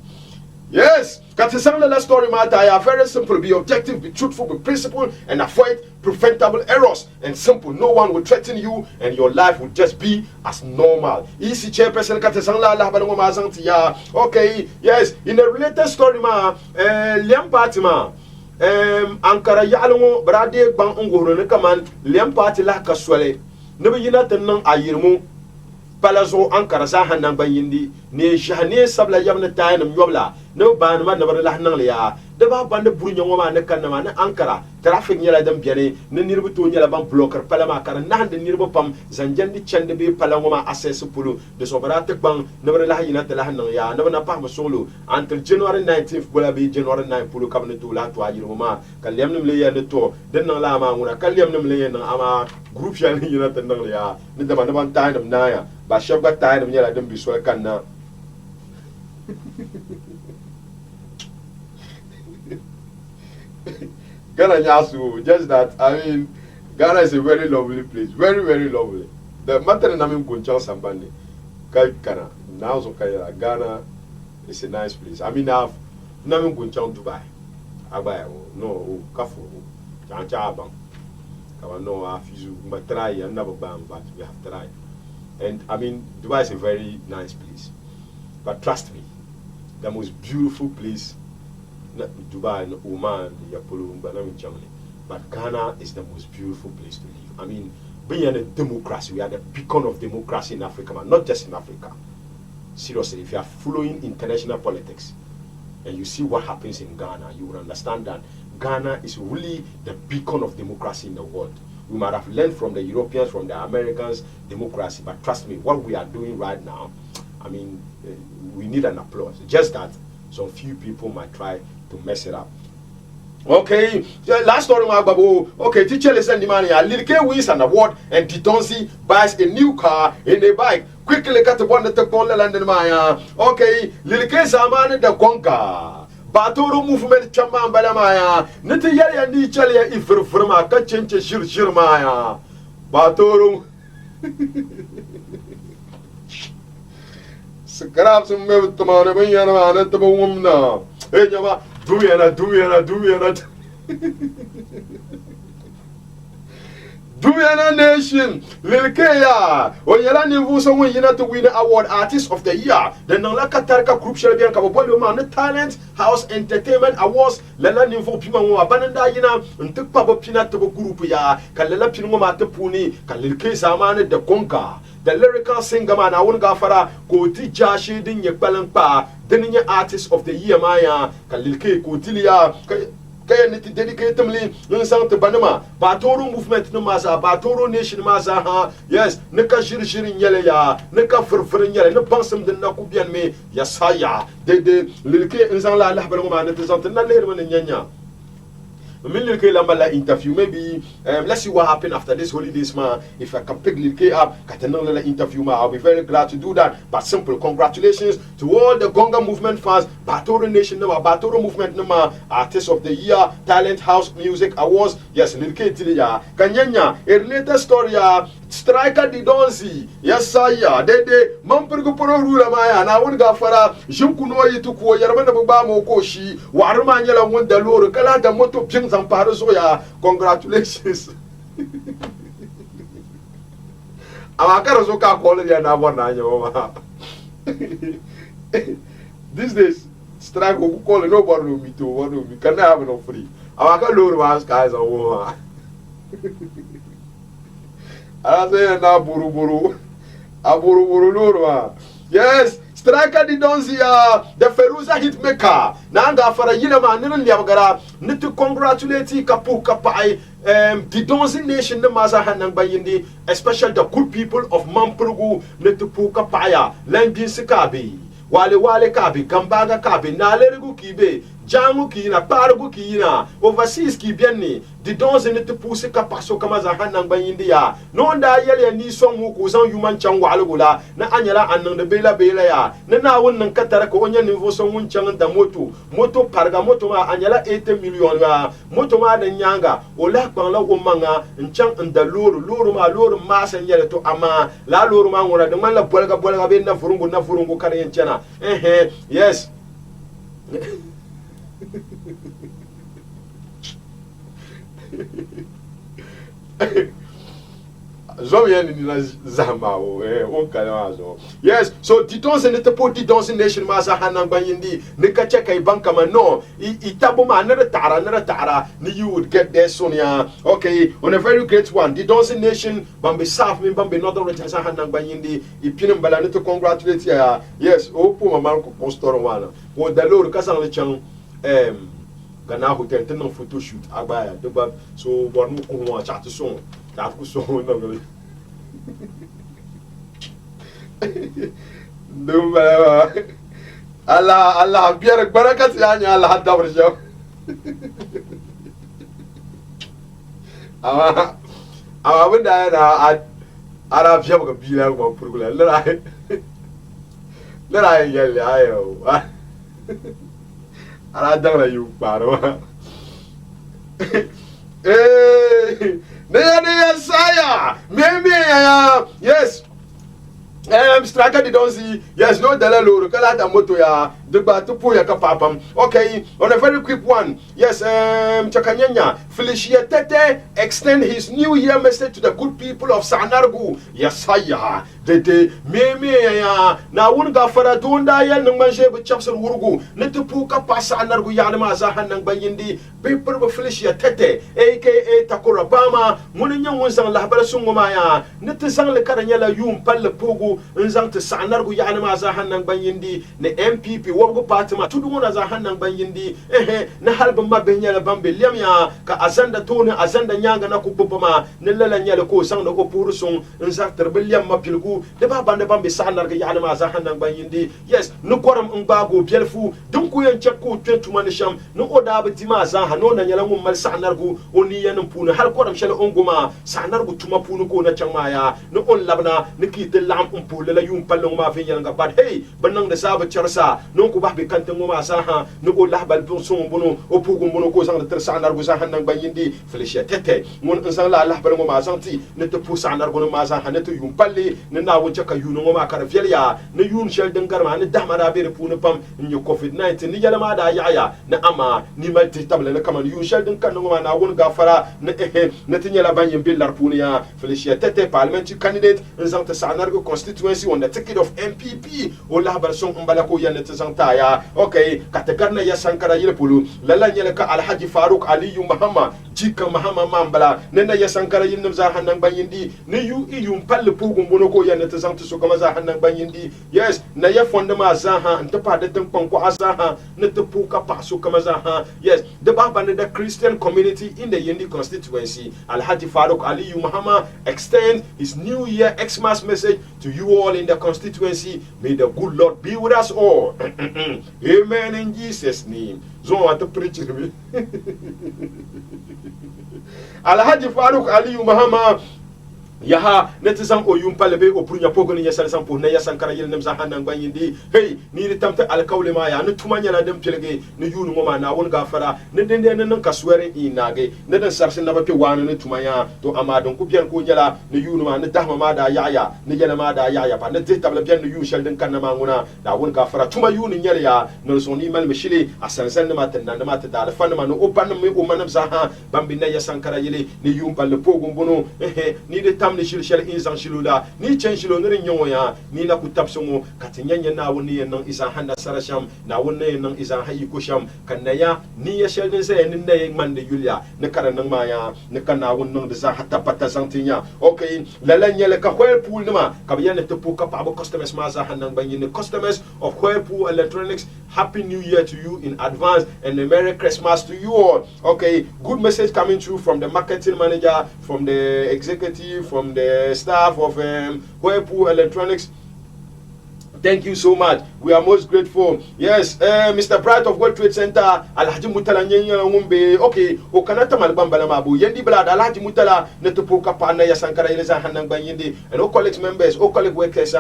Yes, Katisangla story matter. Very simple. Be objective, be truthful, be principled, and avoid preventable errors. And simple. No one will threaten you, and your life will just be as normal. Easy chairperson Katisangla Allah bango mazanti ya. Okay, yes. In a related story ma, Liam Party ma. Ankara yalongo brade bang ungoro ne kaman Liam Party la kaswale. Nebe yina tenang ayirmu. Palazo Ankara sa hanang bayindi ne shahne sabla yamna tayanam yobla no banma nabar lahnang liya deba bande bunya ngoma ne kanama ne Ankara traffic nyala dam biane ne nirbu to nyala ban blocker palama kara nan de nirbu pam zanjandi chande be palangoma access pulu de sobarate bang nabar lahina te lahnang ya nabar na pam solo until January 19th bola be January 9 pulu kabne to la to ajiru ma kalyam nim liya ne to den na la ma nguna kalyam nim liya na ama group shani yina te nang liya ne dama na ban tayanam naya ba shabba tayanam nyala dam bisol kanna Ghana Nyasu, just that, I mean, Ghana is a very lovely place, very, very lovely. The matter in Namim Gunchang Sambandi, Ghana, now so Ghana is a nice place. I mean, I've Namim Gunchang Dubai, Abaya, no, Kafu, Chancha, no, I've but try and never bam, but we have tried. And I mean, Dubai is a very nice place, but trust me, the most beautiful place. Dubai, Oman, Yapolo, Banam, Germany. But Ghana is the most beautiful place to live. I mean, being a democracy, we are the beacon of democracy in Africa, man, not just in Africa. Seriously, if you are following international politics and you see what happens in Ghana, you will understand that Ghana is really the beacon of democracy in the world. We might have learned from the Europeans, from the Americans, democracy, but trust me, what we are doing right now, I mean, we need an applause. Just that some few people might try to mess it up. Okay, last story, my babu. Okay, teacher listen the money. Lil K wins an award and Titonsi buys a new car and a bike. Quickly cut one that the call London Maya. Okay, Lil K Zamani the Conca. Batoro movement Chaman Balamaya. Nitya ni Chalia if from a catching Shirmaya. Batoro. Scrap some milk tomorrow when you're not the woman now. Hey, Yama, do it. Do a nation, Lil Kaya, or Yalani Vusa when you're not to win award Artist of the Year. The Nalaka Tarka Group shall be a Kabolo Man, Talent House Entertainment Awards, Lalani for Pima Bananda Yina, and took Papa Pina to Group Ya, Kalela Pinoma Puni, Kalil Samane the Conca. The lyrical singer man, I won't go for a Koti Jashi, Dinya Balampa, Deninya Artist of the Year Maya, Kalilke Kotilia, Kayaniti dedicatemly, Nunsang to Banama, Batoro movement no Maza, Batoro nation Maza, yes, Nika Shirin Yelea, Nika Furfurin Yelea, no Pansam the Nakubian me, Yasaya, de Lilke Nzala Labaroma, it is on the Nalman in Yanya. Lil K Lambala interview, maybe let's see what happened after this holidays, man. If I can pick Lil K up, get another interview, man, I'll be very glad to do that. But simple, congratulations to all the Gonga movement fans, Batoro Nation, Batoro movement, Artist of the Year, Talent House Music Awards. Yes, Lil K Tilia, Kanyanya, a related story, Striker Didonzi, yes, sire, de Mampurgo Rula Maya, and I won't go for a Junkuno to Ko Yarmana Bamo Koshi, Warmanyala won the Lord, Kalata Moto James and Parasoya. Congratulations. Amakarozoka quality and Avana. These days, Strike will call nobody me to one. We can have no free. Amaka Lord guys and woman. I say na buru Lurwa. Yes, Striker Didonzia, the Feruza hitmaker. Nanga for a Yinama Nilyamagara, need to congratulate Kapu Kapai, Didonzi Nation, the Mazahan Bayindi, especially the good people of Mampurugu, need to Pukapaya, Langin Sikabi, Wale Kabi, Gambaga Kabi, Nalerigu Kibe, Jamu Kina, Paragu Kina, overseas Kibiani, Didonzi need to Pusi Kapaso Kamazahan Bayindia, no wonder Yeli and Nisong Mukuzan Human Changwalula, Na Anyala and the Bela Belaya, Nana one and Katarako, Nivoso Munchang and the Moto Pargamoto, Anyala 80 million, Motoma and Yanga, Ola Pala Umanga, and Chang and the Luruma, Mas and Yellow to Ama, La Luruma, the Mala Bolga Bolga, Furungu, Kari and Chana. Yes. Yes, so Didons and the put Didons nation Masa Hanang Bayindi, Nikacheka Bankama no, Itabuma another Tara, you would get there Sonia. Okay, on a very great one. Didons nation, Bambi South, Bambi Northern Retasa Hanang Bayindi, Ipinum Balani to congratulate ya. Yes, Opo Marco Postor one. Or the Lord Casan Chang Gana who can turn on photo shoot Abaya, Dubab, so one more chat to song. That was so no. Allah biar barakat ya Allah hadda bersyo. Awa benda na Arab siapa ke bilang mau pergulan lerai yel ayo. Ala dang la yu paro. Nea saya, maybe yes. Striker they don't see. Yes, no Delalo, Kalata Moto ya, the Batupu ya Kapapam. Okay, on a very quick one. Yes, Chakanyanya, Felicia Tete extend his New Year message to the good people of Sanargu. Yes, saya. The Meme ya na wunga fara dunda ya nangmanje bu chapsel wurugu. Netupu kapasa Sanargu yanama zahan nang bayindi. Paper bu Felicia Tete, aka Takura Bama, Muninya wunzang lahbara sungumaya. Netizang le karanyala yum pal pogu. Nzang te sanargu yani ma za hanang banyindi ne MPP wobgo partima tuduna za hanang banyindi na halba mabenya bambe lemya ka azanda tone azanda nyanga na kubuma ne lala nyale ko sang no opurusun nzak terbelem mapilgu de baba ne bambe sanargu yani ma za hanang banyindi yes no koram ngbago bielfu dum ku yan chakku twetuma ne sham no oda batima za hanona nyala ngum mal sanargu oni yan puna hal koram shele onguma sanargu tuma punu ko na changmaya no on labna ne kite lam pulala yum palong ma fi nyanga bad hey banang de saba charsa non ko bahbe kante ngoma saha no ko lahbal bon son bono o pugum bono ko sang de ter sanar go sahan nang bayindi felicia tete mon sang la lahbal ngoma santi ne te pu sanar go ma saha ne te yum palle ne na won chaka yunu ngoma kar velia ne yun shel dengar ma ne dahmara be pu ne pam ni covid 19 ni yala ma da yaya ne ama ni mal te table ne kaman yun shel den kan ngoma na won gafara ne ne te nyala banyim billar pu ne ya felicia tete parliamentary candidate sang te sanar go constituency on the ticket of MPP o la barson umbalako ya netazanta ya okay katagarna ya sankara yele pulu lala nyele ka alhaji Farouk Aliyu Mahama jika Mahama mambala nena ya sankara yinum za hanang banyindi ne yu palle pugum bonoko ya netazanta so kama za hanang banyindi yes na ya fonda ma za ha ntapa de tanko azaha ne te puka paso kama za ha yes the baba ne the Christian community in the Yendi constituency alhaji Farouk Aliyu Mahama extend his New Year Xmas message to you all in the constituency. May the good Lord be with us all. Amen in Jesus' name. So I want to preach to me. Alhaji Farouk Aliyu Mahama yaha netizam o yum palebe o prunya pogoni ya sal sampo ne ya sankara yel nem za hanang banyindi hey ni ni tamte al kawle ma ya ne tumanya na dem pelege ne yunu ngoma na won gafara ne dende ne nan kaswere inage ne den sarse na bape wana ne tumanya to amadon ku bien ko nyala ne yunu ma ne dahma ma da yaya ne jela ma da yaya pa ne de table bien ne yu shel den kan ma nguna da won gafara tuma yunu nyele ya no son ni mal meshili asansan ne ma tan na ma ta da fa ma no opan me o manam za ha bambi ne ya sankara yele ne yum palle pogum bono ni de ni shil insan shilula ni chen shilo ni nyon ya ni na kutapsongo katinyanya na woni nan isa handa sarasham na woni nan isa hayi kusham kanaya ni ya shel din sai ni ne mande yulia ne kara nan ma ya ne kana won nan da za hatta pata santinya okay lalan yele ka Whirlpool nima ka biya te pu ka pa customers ma za hanan banyi ne customers of Whirlpool Electronics, happy new year to you in advance and a merry Christmas to you all. Okay, good message coming through from the marketing manager, from the executive, from the staff of Whirlpool Electronics. Thank you so much. We are most grateful. Yes, Mr. Bright of World Trade Center, Alhaji Mutala Nyenya Ngumbe. Okay, Okanata Malbamba Mabu, Yendi Blad, Alhaji Mutala, Netupuka Pana Yasankara Yeleza Hanang Banyindi, and all colleagues members, all colleague workers,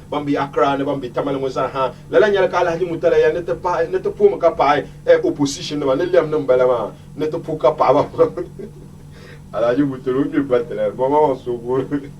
Bambi Accra, and Bambi Tamalamuzaha, Lalanya Alhaji Mutala, Netupumaka Pai, opposition, Maniliam Numbalama, Netupuka Pava. Alhaji Mutulu, but Mama was so good.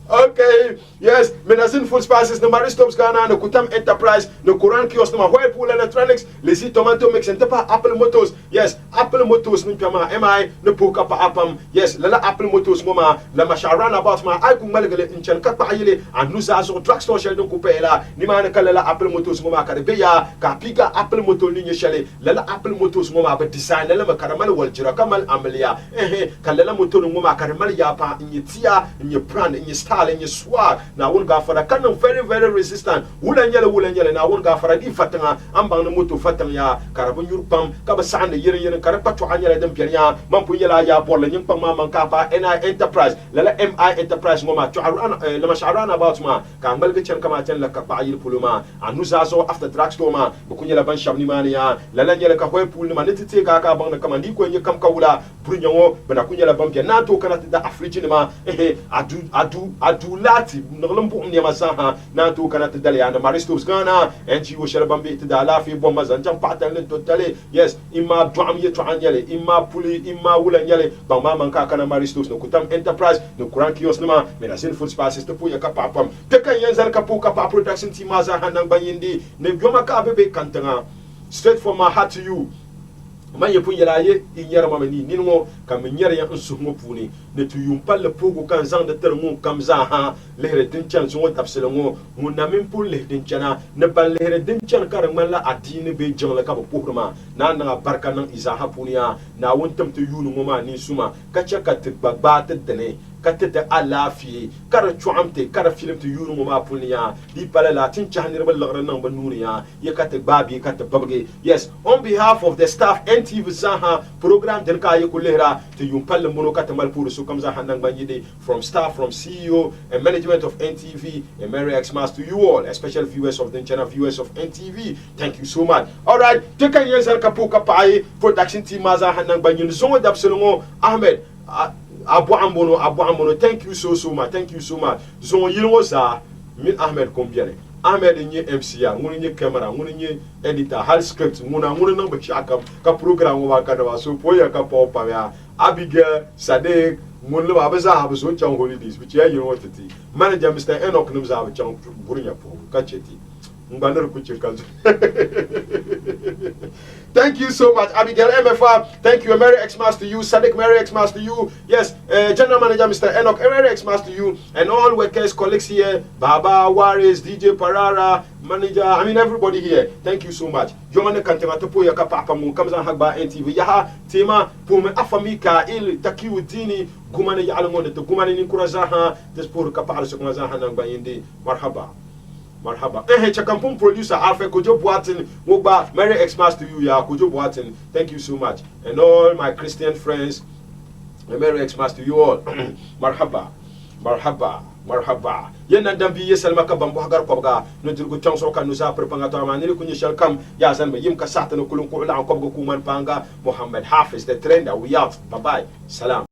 Okay. Yes, Menazin Food Spices, the Maristops Ghana, the Kutam Enterprise, the Quran Kiosk, the Whirlpool Electronics, Lazy Tomato Mix and Tapa Apple Motors. Yes, Apple Motors Ninkama, MI, the Puka Apam. Yes, Lala Apple Motors Moma, La Masharana about my Iku Malagale in Chankapa Ayele, and Nuzazo Drugstore Sheldon Kupela, Nimana Kalala Apple Motors Moma Karabeya, Kapiga Apple Motor Linya Shelley, Lala Apple Motors Moma, but design Lama Karamal Waljira Kamal Amelia, Kalala Motor Moma Karamalia Pa in your tia, in your brand, in your style, in your swag. Now one guy for a canon very, very resistant. Woolen yellow, now one guy for a fatanga, Ambang the Moto Fatanga, Carabun Yurpam, Kabasan, the Yerin, Carapatu Anya, Dempiana, Mampuyala, Bola, Yimpama, Mankapa, NI Enterprise, Lala MI Enterprise Moma, Lamasharan about ma, Kamalgachan Kamatan, La Kapai Puluma, and Nuzazo after Drugstore, Bukunya Banshamimania, Lalanya Kahoy Pulma, Nitty Kaka, Banga Kamandiko, and Yakamkaula, Brunyo, Benakunya Bampia, Nato Kanata Africanima, Adu Lati, Nolumbu Yamasaha, Nato Kanata Dalia, and Maristos Ghana, and you shall bambi to the Alafi bombers and jump pattern totally. Yes, Ima Drum Yetranjele, Ima Puli, Ima Wulanjele, Bama Mankakana Maristos, no Kutam Enterprise, no Kuran Kiosnama, Menacin Food Spices to Puya Kapapam, Peka Yanzan Kapuka Production Timaza Hanang Bayindi, Nebjomaka Bebe Kantanga, straight from my heart to you. Manye pu yela ye inyara mamani ninwo kam nyara ya nsumo puni ne tu yumpal le pogo kan zang de termo kam za ha lehre din chan so tapselo ngo munamin pu le din chana ne ban lehre din chan kar mala adine be jangla ka pohrma na na barka nan iza ha punia na wontam to yunu ngoma ni suma kacha kat bagba tedene katete alafi kar chuamte kar film to yunu ngoma punia di pala la tin chanir bal lagra nan banuria ye kat babi kat babge. Yes, on behalf of the staff NTV Zaha program den ka ye kulera to yumpal mono katamal puru so kam Zaha nang banyide from staff, from CEO and management of NTV, and Merry Xmas to you all, especially viewers of the channel, viewers of NTV. Thank you so much. All right, take a years and kapuka pai production team Zaha nang banyin zongo dapselongo Ahmed Abu Ambono. Thank you so much. Thank you so much. Zongo yilongo za min Ahmed kombiane. Ahmed nye MCA, ngune nye camera, ngune nye editor, hal script, ngune nang bachaka ka program wa kana so poya ka popa ya Abigail Sadek ngune ba baza ha so chang holidays which ya what it manager Mr. Enoch numza ba chang burunya po ka cheti ngbanere ku chekazo. Thank you so much, Abigail MFR. Thank you, Merry Xmas to you. Sadiq, Merry Xmas to you. Yes, General Manager Mr. Enoch, Merry Xmas to you. And all workers, colleagues here, Baba, Waris, DJ Parara, Manager, I mean everybody here. Thank you so much. Jomane kantema topo ya kapapa mun kamza hagba NTV. Yaha tema pume afamika il takiu dini gumane ya almonde to gumane ni kurazaha despor kapala sokmazaha nang bayindi. Marhaba. Marhaba. Chakampum producer Alfred Kojo Boatin. Mogba, Merry Xmas to you, ya Kojo Boatin. Thank you so much. And all my Christian friends, Merry Xmas to you all. Marhaba. Marhaba. Marhaba. Yena dambi yesal makabambo hagar kobga no dirgo changso kan nusa prepanga manili kunyi shalkam ya zan yim kasata no kulun ko la ko kuman panga Muhammad Hafiz the trender we out. Bye bye. Salam.